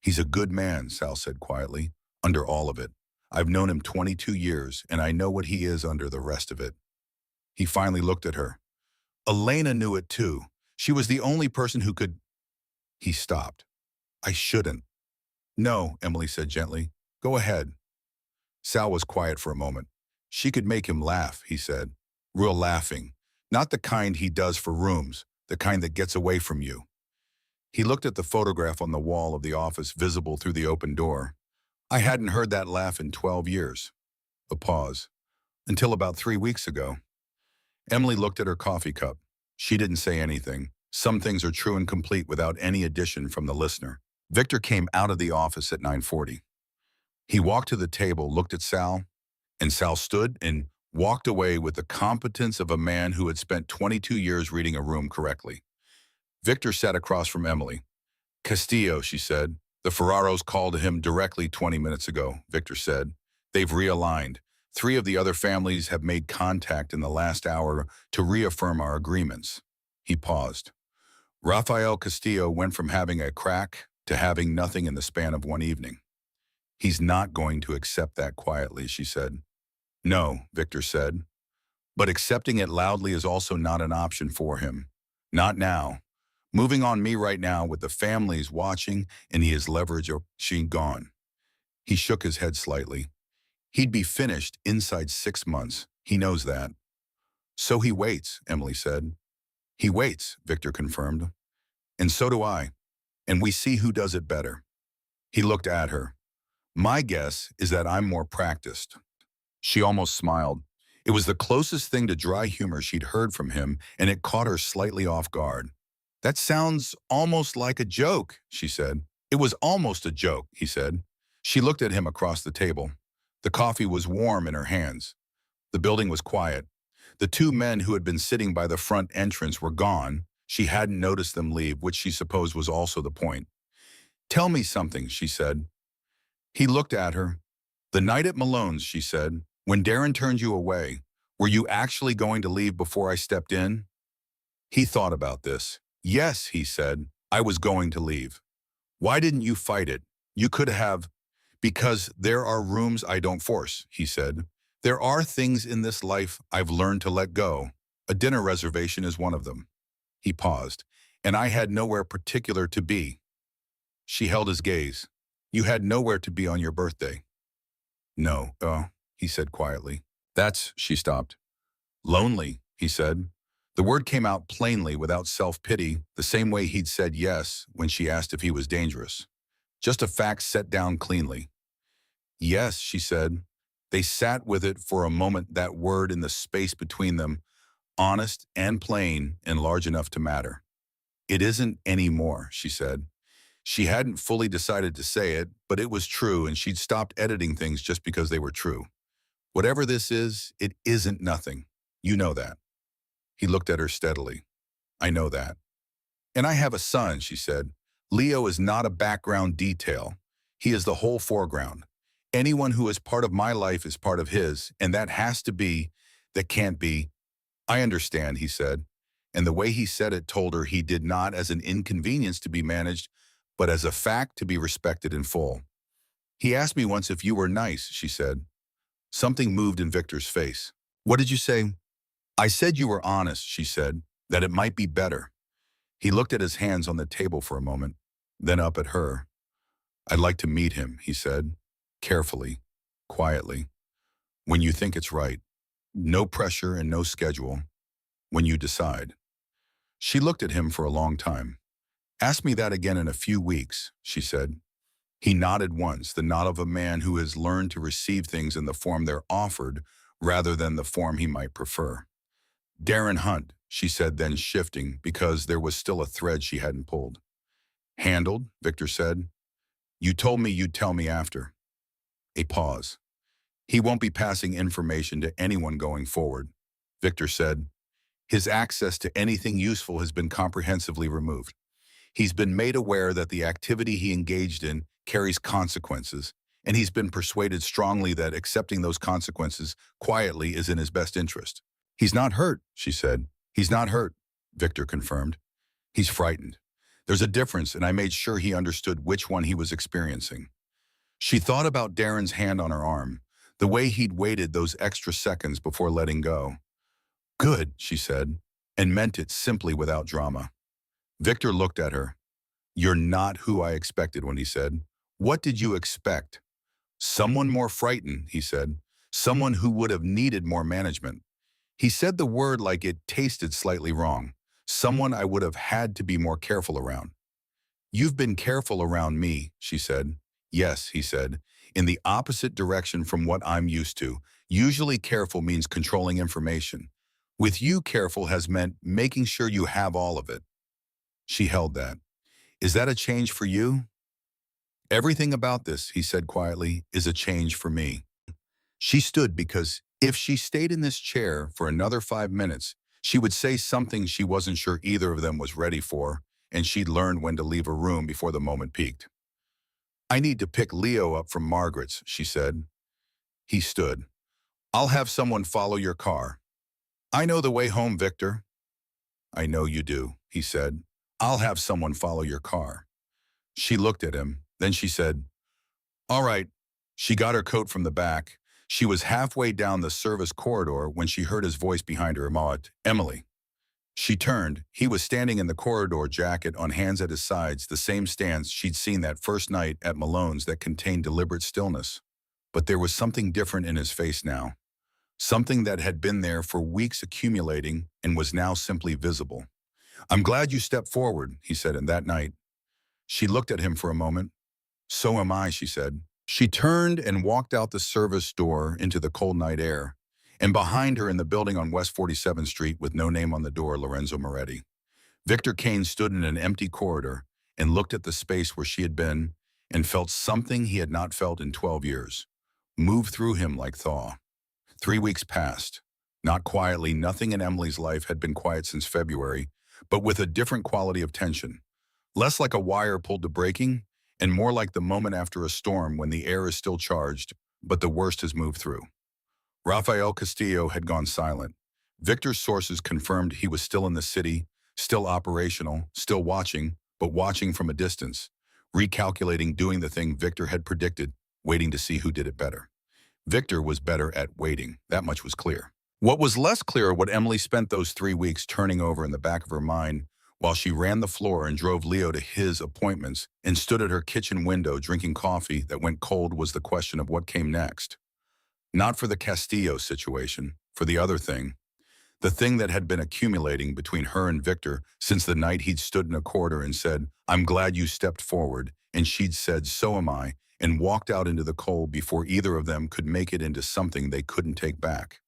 Speaker 1: He's a good man, Sal said quietly, under all of it. I've known him 22 years, and I know what he is under the rest of it. He finally looked at her. Elena knew it too. She was the only person who could. He stopped. I shouldn't. No, Emily said gently. Go ahead. Sal was quiet for a moment. She could make him laugh, he said. Real laughing. Not the kind he does for rooms, the kind that gets away from you. He looked at the photograph on the wall of the office visible through the open door. I hadn't heard that laugh in 12 years. A pause. Until about 3 weeks ago. Emily looked at her coffee cup. She didn't say anything. Some things are true and complete without any addition from the listener. Victor came out of the office at 9:40. He walked to the table, looked at Sal, and Sal stood and walked away with the competence of a man who had spent 22 years reading a room correctly. Victor sat across from Emily. Castillo, she said. The Ferraros called him directly 20 minutes ago, Victor said. They've realigned. 3 of the other families have made contact in the last hour to reaffirm our agreements. He paused. Rafael Castillo went from having a crack to having nothing in the span of one evening. He's not going to accept that quietly, she said. No, Victor said. But accepting it loudly is also not an option for him. Not now. Moving on me right now with the families watching and he has leverage or she gone. He shook his head slightly. He'd be finished inside 6 months. He knows that. So he waits, Emily said. He waits, Victor confirmed. And so do I. And we see who does it better. He looked at her. My guess is that I'm more practiced. She almost smiled. It was the closest thing to dry humor she'd heard from him, and it caught her slightly off guard. That sounds almost like a joke, she said. It was almost a joke, he said. She looked at him across the table. The coffee was warm in her hands. The building was quiet. The two men who had been sitting by the front entrance were gone. She hadn't noticed them leave, which she supposed was also the point. Tell me something, she said. He looked at her. The night at Malone's, she said, when Darren turned you away, were you actually going to leave before I stepped in? He thought about this. Yes, he said, I was going to leave. Why didn't you fight it? You could have. Because there are rooms I don't force, he said. There are things in this life I've learned to let go. A dinner reservation is one of them. He paused. And I had nowhere particular to be. She held his gaze. You had nowhere to be on your birthday. No, he said quietly. She stopped. Lonely, he said. The word came out plainly without self-pity, the same way he'd said yes when she asked if he was dangerous. Just a fact set down cleanly. Yes, she said. They sat with it for a moment, that word in the space between them, honest and plain and large enough to matter. It isn't anymore, she said. She hadn't fully decided to say it, but it was true, and she'd stopped editing things just because they were true. Whatever this is, it isn't nothing. You know that. He looked at her steadily. I know that. And I have a son, she said. Leo is not a background detail. He is the whole foreground. Anyone who is part of my life is part of his, and that can't be. I understand, he said. And the way he said it told her he did not as an inconvenience to be managed, but as a fact to be respected in full. He asked me once if you were nice, she said. Something moved in Victor's face. What did you say? I said you were honest, she said, that it might be better. He looked at his hands on the table for a moment, then up at her. I'd like to meet him, he said, carefully, quietly. When you think it's right. No pressure and no schedule. When you decide. She looked at him for a long time. Ask me that again in a few weeks, she said. He nodded once, the nod of a man who has learned to receive things in the form they're offered rather than the form he might prefer. Darren Hunt, she said, then shifting because there was still a thread she hadn't pulled. Handled, Victor said. You told me you'd tell me after. A pause. He won't be passing information to anyone going forward, Victor said. His access to anything useful has been comprehensively removed. He's been made aware that the activity he engaged in carries consequences, and he's been persuaded strongly that accepting those consequences quietly is in his best interest. He's not hurt, she said. He's not hurt, Victor confirmed. He's frightened. There's a difference, and I made sure he understood which one he was experiencing. She thought about Darren's hand on her arm, the way he'd waited those extra seconds before letting go. Good, she said, and meant it simply without drama. Victor looked at her. You're not who I expected, when he said. What did you expect? Someone more frightened, he said. Someone who would have needed more management. He said the word like it tasted slightly wrong. Someone I would have had to be more careful around. You've been careful around me, she said. Yes, he said, in the opposite direction from what I'm used to. Usually careful means controlling information. With you, careful has meant making sure you have all of it. She held that. Is that a change for you? Everything about this, he said quietly, is a change for me. She stood because if she stayed in this chair for another 5 minutes, she would say something she wasn't sure either of them was ready for, and she'd learned when to leave a room before the moment peaked. I need to pick Leo up from Margaret's, she said. He stood. I'll have someone follow your car. I know the way home, Victor. I know you do, he said. I'll have someone follow your car. She looked at him. Then she said, all right. She got her coat from the back. She was halfway down the service corridor when she heard his voice behind her, Maud, Emily. She turned. He was standing in the corridor, jacket on hands at his sides, the same stance she'd seen that first night at Malone's that contained deliberate stillness. But there was something different in his face now. Something that had been there for weeks accumulating and was now simply visible. I'm glad you stepped forward, he said, and that night. She looked at him for a moment. So am I, she said. She turned and walked out the service door into the cold night air, and behind her in the building on West 47th Street with no name on the door, Lorenzo Moretti. Victor Kane stood in an empty corridor and looked at the space where she had been and felt something he had not felt in 12 years, move through him like thaw. 3 weeks passed. Not quietly, nothing in Emily's life had been quiet since February, but with a different quality of tension. Less like a wire pulled to breaking, and more like the moment after a storm when the air is still charged, but the worst has moved through. Rafael Castillo had gone silent. Victor's sources confirmed he was still in the city, still operational, still watching, but watching from a distance, recalculating, doing the thing Victor had predicted, waiting to see who did it better. Victor was better at waiting, that much was clear. What was less clear, what Emily spent those 3 weeks turning over in the back of her mind while she ran the floor and drove Leo to his appointments and stood at her kitchen window drinking coffee that went cold, was the question of what came next. Not for the Castillo situation, for the other thing. The thing that had been accumulating between her and Victor since the night he'd stood in a corridor and said, I'm glad you stepped forward, and she'd said, so am I, and walked out into the cold before either of them could make it into something they couldn't take back.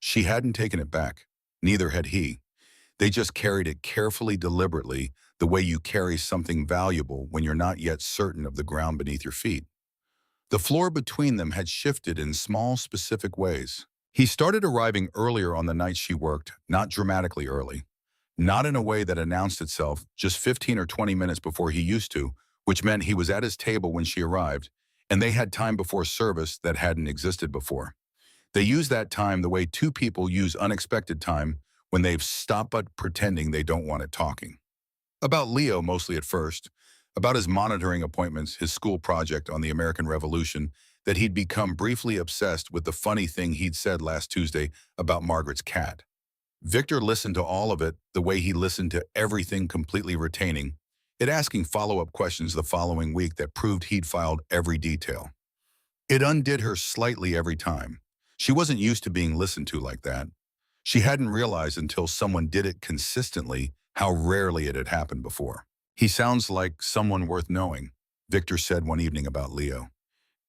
Speaker 1: She hadn't taken it back. Neither had he. They just carried it carefully, deliberately, the way you carry something valuable when you're not yet certain of the ground beneath your feet. The floor between them had shifted in small, specific ways. He started arriving earlier on the nights she worked, not dramatically early. Not in a way that announced itself just 15 or 20 minutes before he used to, which meant he was at his table when she arrived, and they had time before service that hadn't existed before. They use that time the way two people use unexpected time when they've stopped but pretending they don't want it talking. About Leo mostly at first, about his monitoring appointments, his school project on the American Revolution, that he'd become briefly obsessed with the funny thing he'd said last Tuesday about Margaret's cat. Victor listened to all of it the way he listened to everything, completely retaining it, asking follow-up questions the following week that proved he'd filed every detail. It undid her slightly every time. She wasn't used to being listened to like that. She hadn't realized until someone did it consistently how rarely it had happened before. He sounds like someone worth knowing, Victor said one evening about Leo.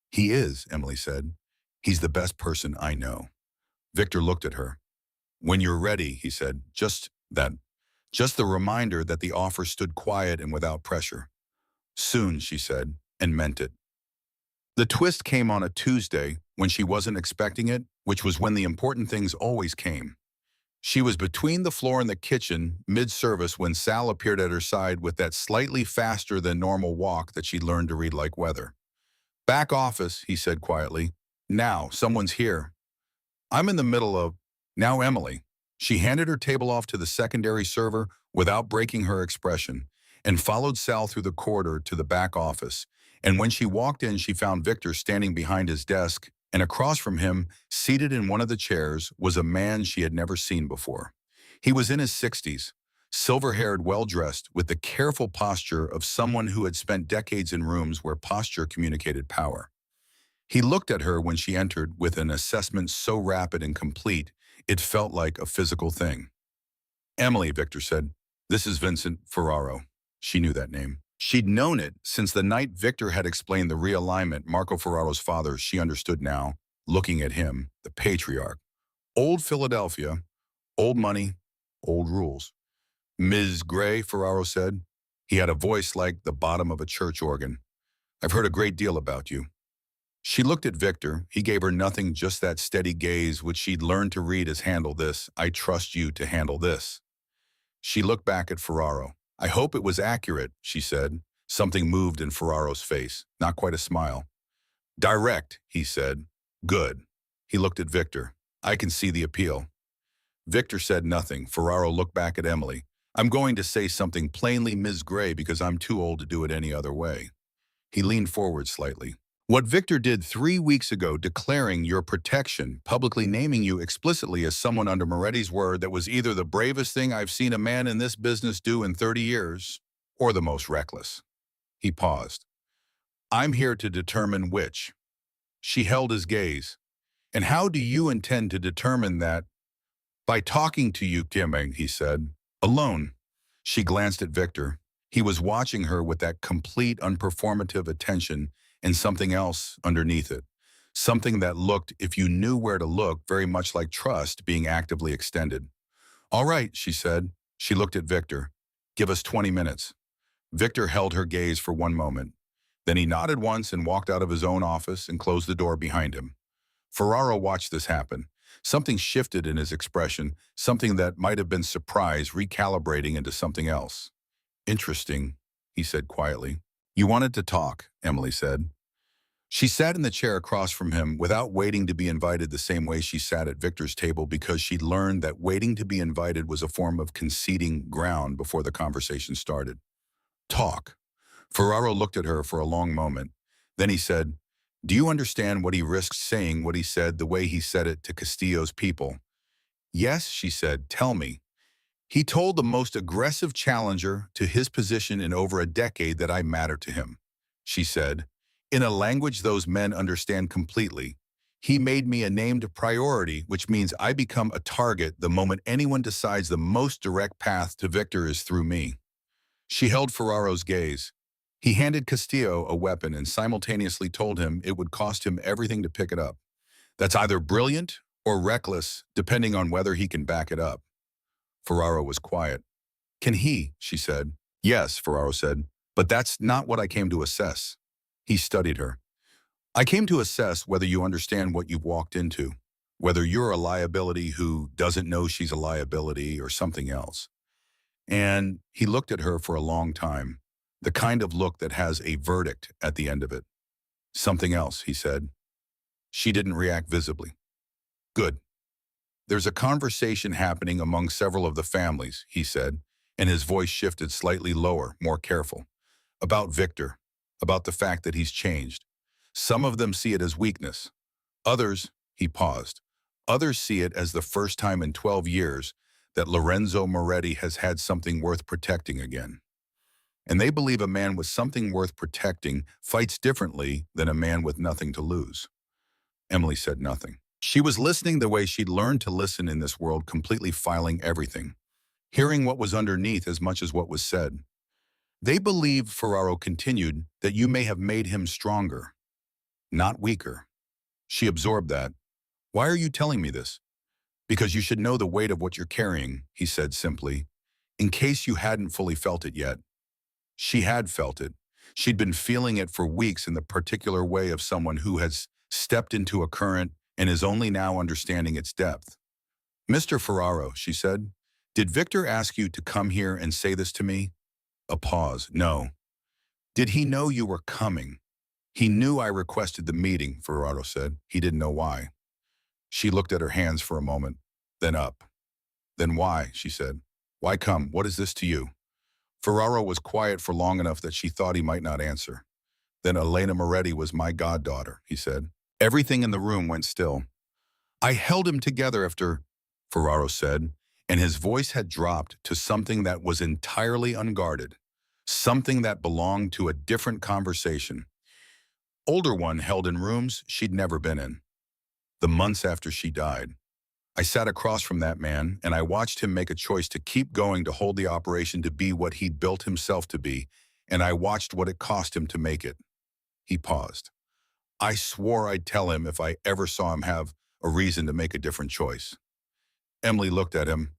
Speaker 1: He is, Emily said. He's the best person I know. Victor looked at her. When you're ready, he said, just the reminder that the offer stood quiet and without pressure. Soon, she said, and meant it. The twist came on a Tuesday when she wasn't expecting it, which was when the important things always came. She was between the floor and the kitchen, mid-service, when Sal appeared at her side with that slightly faster than normal walk that she'd learned to read like weather. Back office, he said quietly. Now, someone's here. I'm in the middle of... Now, Emily. She handed her table off to the secondary server without breaking her expression and followed Sal through the corridor to the back office. And when she walked in, she found Victor standing behind his desk, and across from him, seated in one of the chairs, was a man she had never seen before. He was in his 60s, silver-haired, well-dressed, with the careful posture of someone who had spent decades in rooms where posture communicated power. He looked at her when she entered with an assessment so rapid and complete, it felt like a physical thing. Emily, Victor said, this is Vincent Ferraro. She knew that name. She'd known it since the night Victor had explained the realignment. Marco Ferraro's father, she understood now, looking at him, the patriarch. Old Philadelphia, old money, old rules. Ms. Gray, Ferraro said. He had a voice like the bottom of a church organ. I've heard a great deal about you. She looked at Victor. He gave her nothing, just that steady gaze which she'd learned to read as handle this. I trust you to handle this. She looked back at Ferraro. I hope it was accurate, she said. Something moved in Ferraro's face, not quite a smile. Direct, he said. Good. He looked at Victor. I can see the appeal. Victor said nothing. Ferraro looked back at Emily. I'm going to say something plainly Ms. Gray because I'm too old to do it any other way. He leaned forward slightly. What Victor did 3 weeks ago, declaring your protection, publicly naming you explicitly as someone under Moretti's word, that was either the bravest thing I've seen a man in this business do in 30 years, or the most reckless. He paused. I'm here to determine which. She held his gaze. And how do you intend to determine that? By talking to you, Kimming, he said. Alone. She glanced at Victor. He was watching her with that complete, unperformative attention and something else underneath it. Something that looked, if you knew where to look, very much like trust being actively extended. All right, she said. She looked at Victor. Give us 20 minutes. Victor held her gaze for one moment. Then he nodded once and walked out of his own office and closed the door behind him. Ferraro watched this happen. Something shifted in his expression, something that might have been surprise recalibrating into something else. Interesting, he said quietly. You wanted to talk, Emily said. She sat in the chair across from him without waiting to be invited the same way she sat at Victor's table, because she'd learned that waiting to be invited was a form of conceding ground before the conversation started. Talk. Ferraro looked at her for a long moment. Then he said, do you understand what he risked saying what he said the way he said it to Castillo's people? Yes, she said, tell me. He told the most aggressive challenger to his position in over a decade that I matter to him, she said, in a language those men understand completely. He made me a named priority, which means I become a target the moment anyone decides the most direct path to Victor is through me. She held Ferraro's gaze. He handed Castillo a weapon and simultaneously told him it would cost him everything to pick it up. That's either brilliant or reckless, depending on whether he can back it up. Ferraro was quiet. Can he? She said. Yes, Ferraro said, but that's not what I came to assess. He studied her. I came to assess whether you understand what you've walked into, whether you're a liability who doesn't know she's a liability or something else. And he looked at her for a long time, the kind of look that has a verdict at the end of it. Something else, he said. She didn't react visibly. Good. There's a conversation happening among several of the families, he said, and his voice shifted slightly lower, more careful. About Victor, about the fact that he's changed. Some of them see it as weakness. Others, he paused, others see it as the first time in 12 years that Lorenzo Moretti has had something worth protecting again. And they believe a man with something worth protecting fights differently than a man with nothing to lose. Emily said nothing. She was listening the way she'd learned to listen in this world, completely filing everything, hearing what was underneath as much as what was said. They believe, Ferraro continued, that you may have made him stronger, not weaker. She absorbed that. Why are you telling me this? Because you should know the weight of what you're carrying, he said simply, in case you hadn't fully felt it yet. She had felt it. She'd been feeling it for weeks in the particular way of someone who has stepped into a current and is only now understanding its depth. Mr. Ferraro, she said, did Victor ask you to come here and say this to me? A pause. No. Did he know you were coming? He knew I requested the meeting, Ferraro said. He didn't know why. She looked at her hands for a moment, then up. Then why, she said. Why come? What is this to you? Ferraro was quiet for long enough that she thought he might not answer. Then Elena Moretti was my goddaughter, he said. Everything in the room went still. I held him together after, Ferraro said, and his voice had dropped to something that was entirely unguarded, something that belonged to a different conversation. Older one held in rooms she'd never been in. The months after she died. I sat across from that man, and I watched him make a choice to keep going, to hold the operation to be what he'd built himself to be, and I watched what it cost him to make it. He paused. I swore I'd tell him if I ever saw him have a reason to make a different choice. Emily looked at him.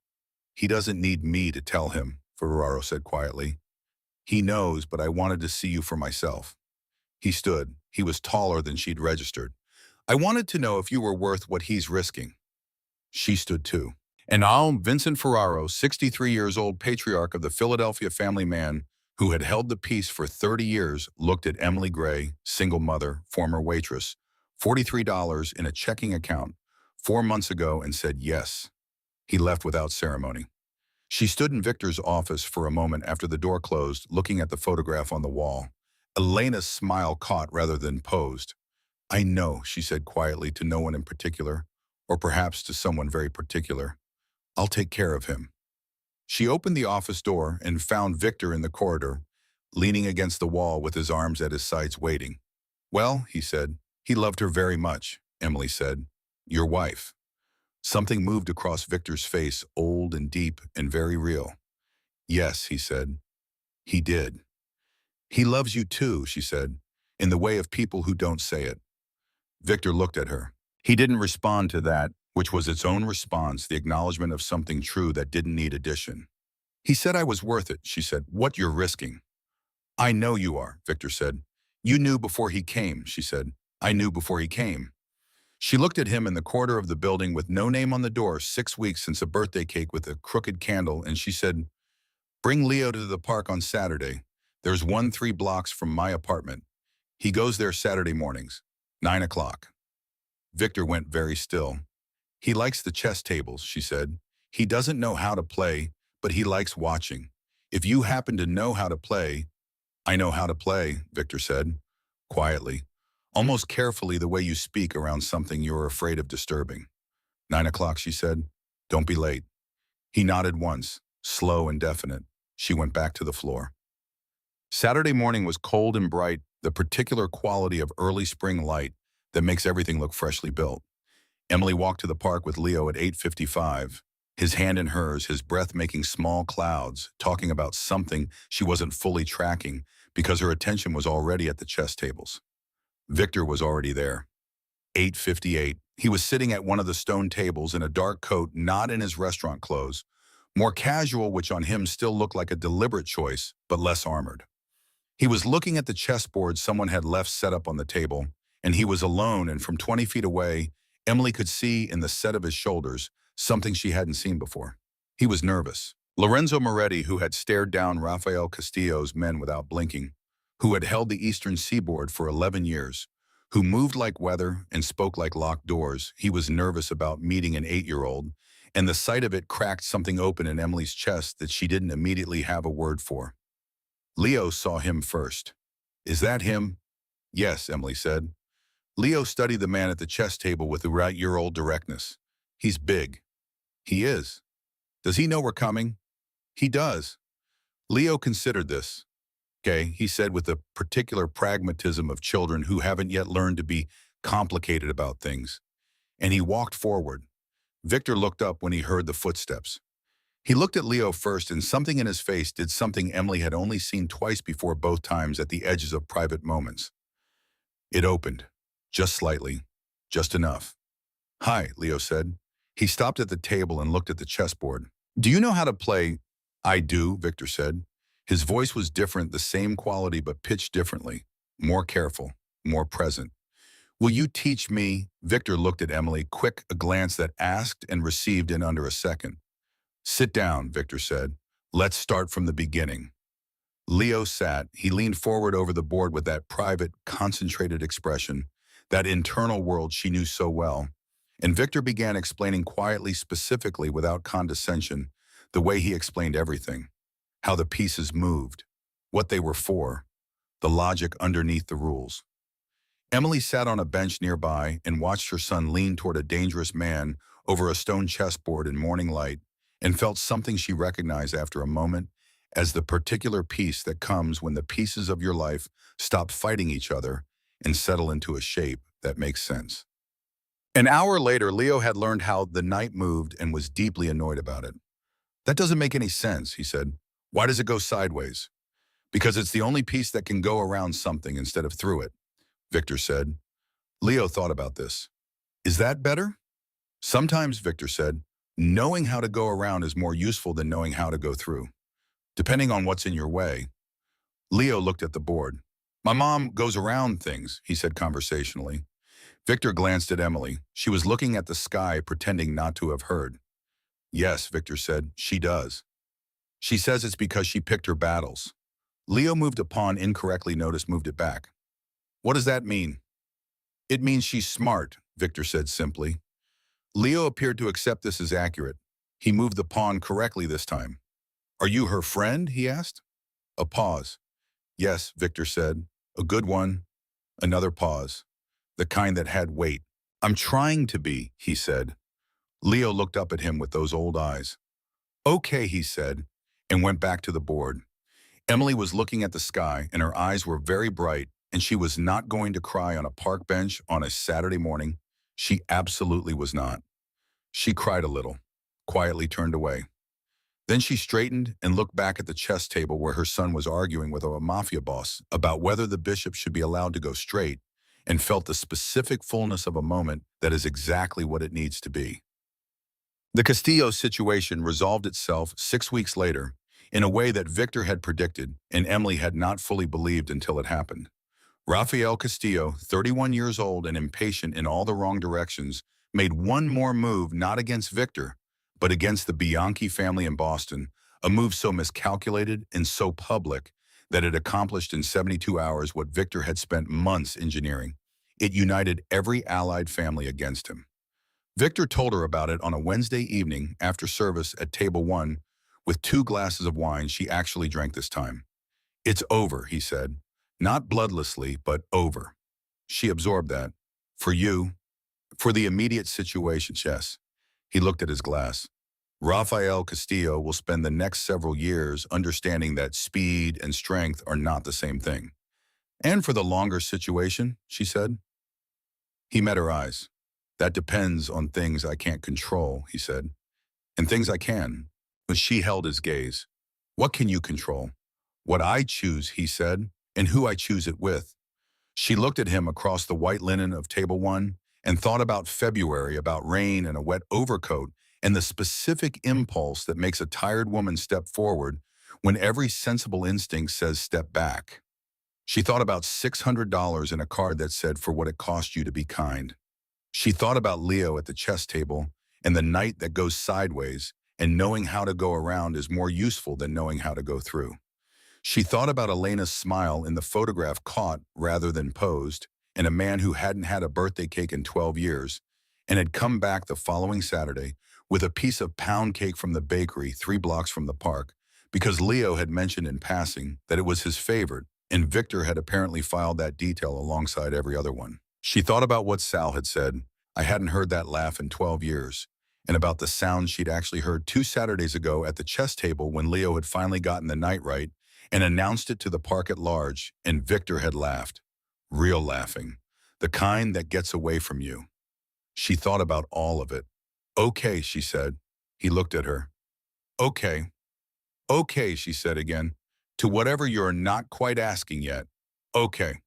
Speaker 1: He doesn't need me to tell him, Ferraro said quietly. He knows, but I wanted to see you for myself. He stood. He was taller than she'd registered. I wanted to know if you were worth what he's risking. She stood too. And Vincent Ferraro, 63 years old, patriarch of the Philadelphia family man who had held the peace for 30 years, looked at Emily Gray, single mother, former waitress, $43 in a checking account 4 months ago, and said yes. He left without ceremony. She stood in Victor's office for a moment after the door closed, looking at the photograph on the wall. Elena's smile caught rather than posed. I know, she said quietly to no one in particular, or perhaps to someone very particular. I'll take care of him. She opened the office door and found Victor in the corridor, leaning against the wall with his arms at his sides waiting. Well, he said, he loved her very much, Emily said. Your wife. Something moved across Victor's face, old and deep and very real. Yes, he said. He did. He loves you too, she said, in the way of people who don't say it. Victor looked at her. He didn't respond to that, which was its own response, the acknowledgement of something true that didn't need addition. He said I was worth it, she said. What you're risking. I know you are, Victor said. You knew before he came, she said. I knew before he came. She looked at him in the corridor of the building with no name on the door, 6 weeks since a birthday cake with a crooked candle, and she said, bring Leo to the park on Saturday. There's 3 blocks from my apartment. He goes there Saturday mornings, 9 o'clock. Victor went very still. He likes the chess tables, she said. He doesn't know how to play, but he likes watching. If you happen to know how to play, I know how to play, Victor said, quietly, almost carefully the way you speak around something you're afraid of disturbing. 9 o'clock, she said. Don't be late. He nodded once, slow and definite. She went back to the floor. Saturday morning was cold and bright, the particular quality of early spring light that makes everything look freshly built. Emily walked to the park with Leo at 8:55, his hand in hers, his breath making small clouds, talking about something she wasn't fully tracking because her attention was already at the chess tables. Victor was already there. 8:58. He was sitting at one of the stone tables in a dark coat, not in his restaurant clothes, more casual, which on him still looked like a deliberate choice, but less armored. He was looking at the chessboard someone had left set up on the table, and he was alone, and from 20 feet away, Emily could see in the set of his shoulders something she hadn't seen before. He was nervous. Lorenzo Moretti, who had stared down Rafael Castillo's men without blinking, who had held the eastern seaboard for 11 years, who moved like weather and spoke like locked doors, he was nervous about meeting an 8-year-old, and the sight of it cracked something open in Emily's chest that she didn't immediately have a word for. Leo saw him first. Is that him? Yes, Emily said. Leo studied the man at the chess table with a 8-year-old directness. He's big. He is. Does he know we're coming? He does. Leo considered this. Okay, he said with the particular pragmatism of children who haven't yet learned to be complicated about things. And he walked forward. Victor looked up when he heard the footsteps. He looked at Leo first, and something in his face did something Emily had only seen twice before, both times at the edges of private moments. It opened. Just slightly. Just enough. Hi, Leo said. He stopped at the table and looked at the chessboard. Do you know how to play? I do, Victor said. His voice was different, the same quality but pitched differently. More careful, more present. Will you teach me? Victor looked at Emily, quick, a glance that asked and received in under a second. Sit down, Victor said. Let's start from the beginning. Leo sat. He leaned forward over the board with that private, concentrated expression, that internal world she knew so well. And Victor began explaining quietly, specifically, without condescension, the way he explained everything. How the pieces moved, what they were for, the logic underneath the rules. Emily sat on a bench nearby and watched her son lean toward a dangerous man over a stone chessboard in morning light, and felt something she recognized after a moment as the particular peace that comes when the pieces of your life stop fighting each other and settle into a shape that makes sense. An hour later, Leo had learned how the knight moved and was deeply annoyed about it. That doesn't make any sense, he said. Why does it go sideways? Because it's the only piece that can go around something instead of through it, Victor said. Leo thought about this. Is that better? Sometimes, Victor said, knowing how to go around is more useful than knowing how to go through, depending on what's in your way. Leo looked at the board. My mom goes around things, he said conversationally. Victor glanced at Emily. She was looking at the sky, pretending not to have heard. Yes, Victor said, she does. She says it's because she picked her battles. Leo moved a pawn incorrectly, moved it back. What does that mean? It means she's smart, Victor said simply. Leo appeared to accept this as accurate. He moved the pawn correctly this time. Are you her friend? He asked. A pause. Yes, Victor said. A good one. Another pause. The kind that had weight. I'm trying to be, he said. Leo looked up at him with those old eyes. Okay, he said, and went back to the board. Emily was looking at the sky, and her eyes were very bright, and she was not going to cry on a park bench on a Saturday morning. She absolutely was not. She cried a little, quietly turned away. Then she straightened and looked back at the chess table where her son was arguing with a mafia boss about whether the bishop should be allowed to go straight, and felt the specific fullness of a moment that is exactly what it needs to be. The Castillo situation resolved itself 6 weeks later in a way that Victor had predicted and Emily had not fully believed until it happened. Rafael Castillo, 31 years old and impatient in all the wrong directions, made one more move not against Victor, but against the Bianchi family in Boston, a move so miscalculated and so public that it accomplished in 72 hours what Victor had spent months engineering. It united every allied family against him. Victor told her about it on a Wednesday evening after service at Table 1 with 2 glasses of wine she actually drank this time. It's over, he said. Not bloodlessly, but over. She absorbed that. For you, for the immediate situation, yes. He looked at his glass. Rafael Castillo will spend the next several years understanding that speed and strength are not the same thing. And for the longer situation, she said. He met her eyes. That depends on things I can't control, he said. And things I can. But she held his gaze. What can you control? What I choose, he said, and who I choose it with. She looked at him across the white linen of Table 1 and thought about February, about rain and a wet overcoat, and the specific impulse that makes a tired woman step forward when every sensible instinct says step back. She thought about $600 in a card that said, for what it cost you to be kind. She thought about Leo at the chess table and the night that goes sideways, and knowing how to go around is more useful than knowing how to go through. She thought about Elena's smile in the photograph caught rather than posed, and a man who hadn't had a birthday cake in 12 years and had come back the following Saturday with a piece of pound cake from the bakery 3 blocks from the park because Leo had mentioned in passing that it was his favorite, and Victor had apparently filed that detail alongside every other one. She thought about what Sal had said, I hadn't heard that laugh in 12 years, and about the sound she'd actually heard 2 Saturdays ago at the chess table when Leo had finally gotten the night right and announced it to the park at large, and Victor had laughed. Real laughing. The kind that gets away from you. She thought about all of it. Okay, she said. He looked at her. Okay. Okay, she said again. To whatever you're not quite asking yet. Okay.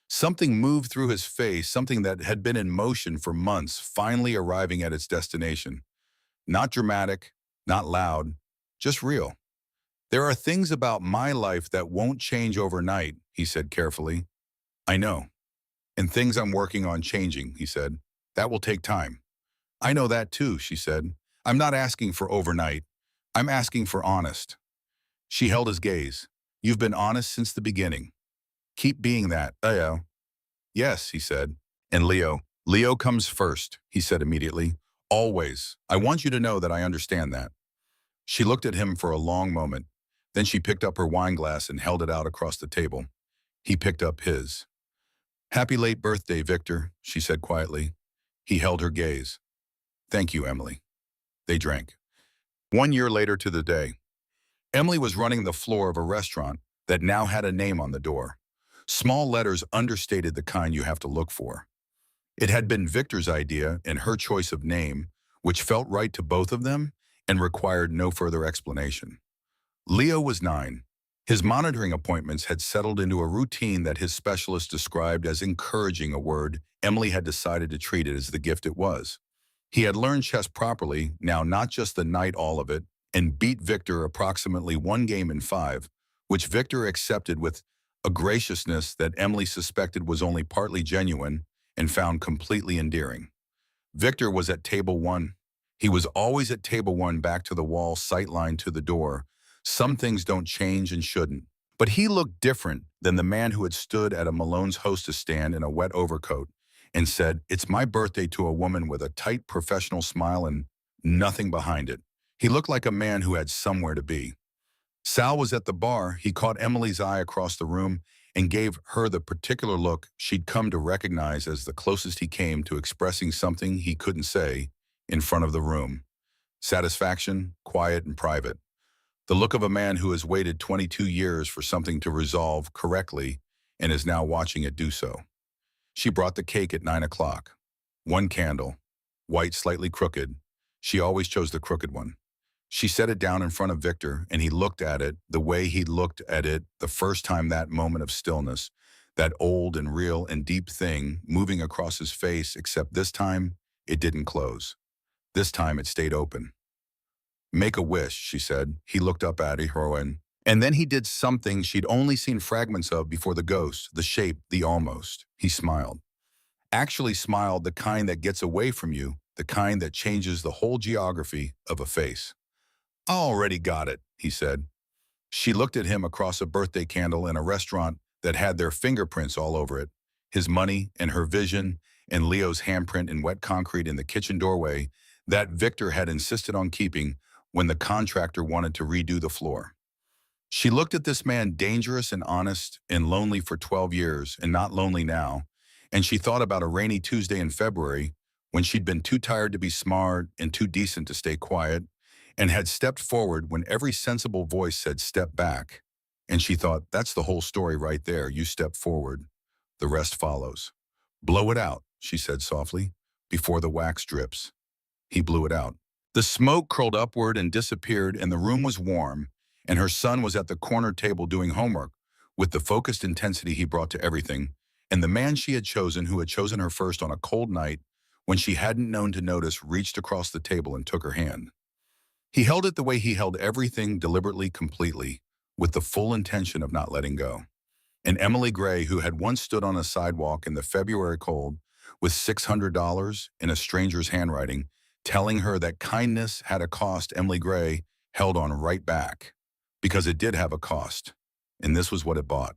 Speaker 1: Something moved through his face, something that had been in motion for months, finally arriving at its destination. Not dramatic, not loud, just real. There are things about my life that won't change overnight, he said carefully. I know. And things I'm working on changing, he said. That will take time. I know that too, she said. I'm not asking for overnight. I'm asking for honest. She held his gaze. You've been honest since the beginning. Keep being that, Leo. Yes, he said. And Leo comes first, he said immediately. Always. I want you to know that I understand that. She looked at him for a long moment. Then she picked up her wine glass and held it out across the table. He picked up his. Happy late birthday, Victor, she said quietly. He held her gaze. Thank you, Emily. They drank. 1 year later to the day, Emily was running the floor of a restaurant that now had a name on the door. Small letters understated the kind you have to look for. It had been Victor's idea and her choice of name, which felt right to both of them and required no further explanation. Leo was 9. His monitoring appointments had settled into a routine that his specialist described as encouraging, a word Emily had decided to treat it as the gift it was. He had learned chess properly, now not just the knight all of it, and beat Victor approximately 1 game in 5, which Victor accepted with a graciousness that Emily suspected was only partly genuine and found completely endearing. Victor was at Table 1. He was always at Table 1, back to the wall, sightline to the door. Some things don't change and shouldn't. But he looked different than the man who had stood at a Malone's hostess stand in a wet overcoat and said, "It's my birthday," to a woman with a tight professional smile and nothing behind it. He looked like a man who had somewhere to be. Sal was at the bar. He caught Emily's eye across the room and gave her the particular look she'd come to recognize as the closest he came to expressing something he couldn't say in front of the room. Satisfaction, quiet and private. The look of a man who has waited 22 years for something to resolve correctly and is now watching it do so. She brought the cake at 9 o'clock. One candle, white, slightly crooked. She always chose the crooked one. She set it down in front of Victor, and he looked at it the way he looked at it the first time, that moment of stillness, that old and real and deep thing moving across his face, except this time, it didn't close. This time, it stayed open. Make a wish, she said. He looked up at her, and then he did something she'd only seen fragments of before: the ghost, the shape, the almost. He smiled. Actually smiled, the kind that gets away from you, the kind that changes the whole geography of a face. I already got it, he said. She looked at him across a birthday candle in a restaurant that had their fingerprints all over it, his money and her vision and Leo's handprint in wet concrete in the kitchen doorway that Victor had insisted on keeping when the contractor wanted to redo the floor. She looked at this man, dangerous and honest and lonely for 12 years and not lonely now, and she thought about a rainy Tuesday in February when she'd been too tired to be smart and too decent to stay quiet, and had stepped forward when every sensible voice said step back. And she thought, that's the whole story right there. You step forward. The rest follows. Blow it out, she said softly, before the wax drips. He blew it out. The smoke curled upward and disappeared, and the room was warm, and her son was at the corner table doing homework with the focused intensity he brought to everything, and the man she had chosen, who had chosen her first on a cold night when she hadn't known to notice, reached across the table and took her hand. He held it the way he held everything, deliberately, completely, with the full intention of not letting go. And Emily Gray, who had once stood on a sidewalk in the February cold with $600 in a stranger's handwriting, telling her that kindness had a cost, Emily Gray held on right back, because it did have a cost, and this was what it bought.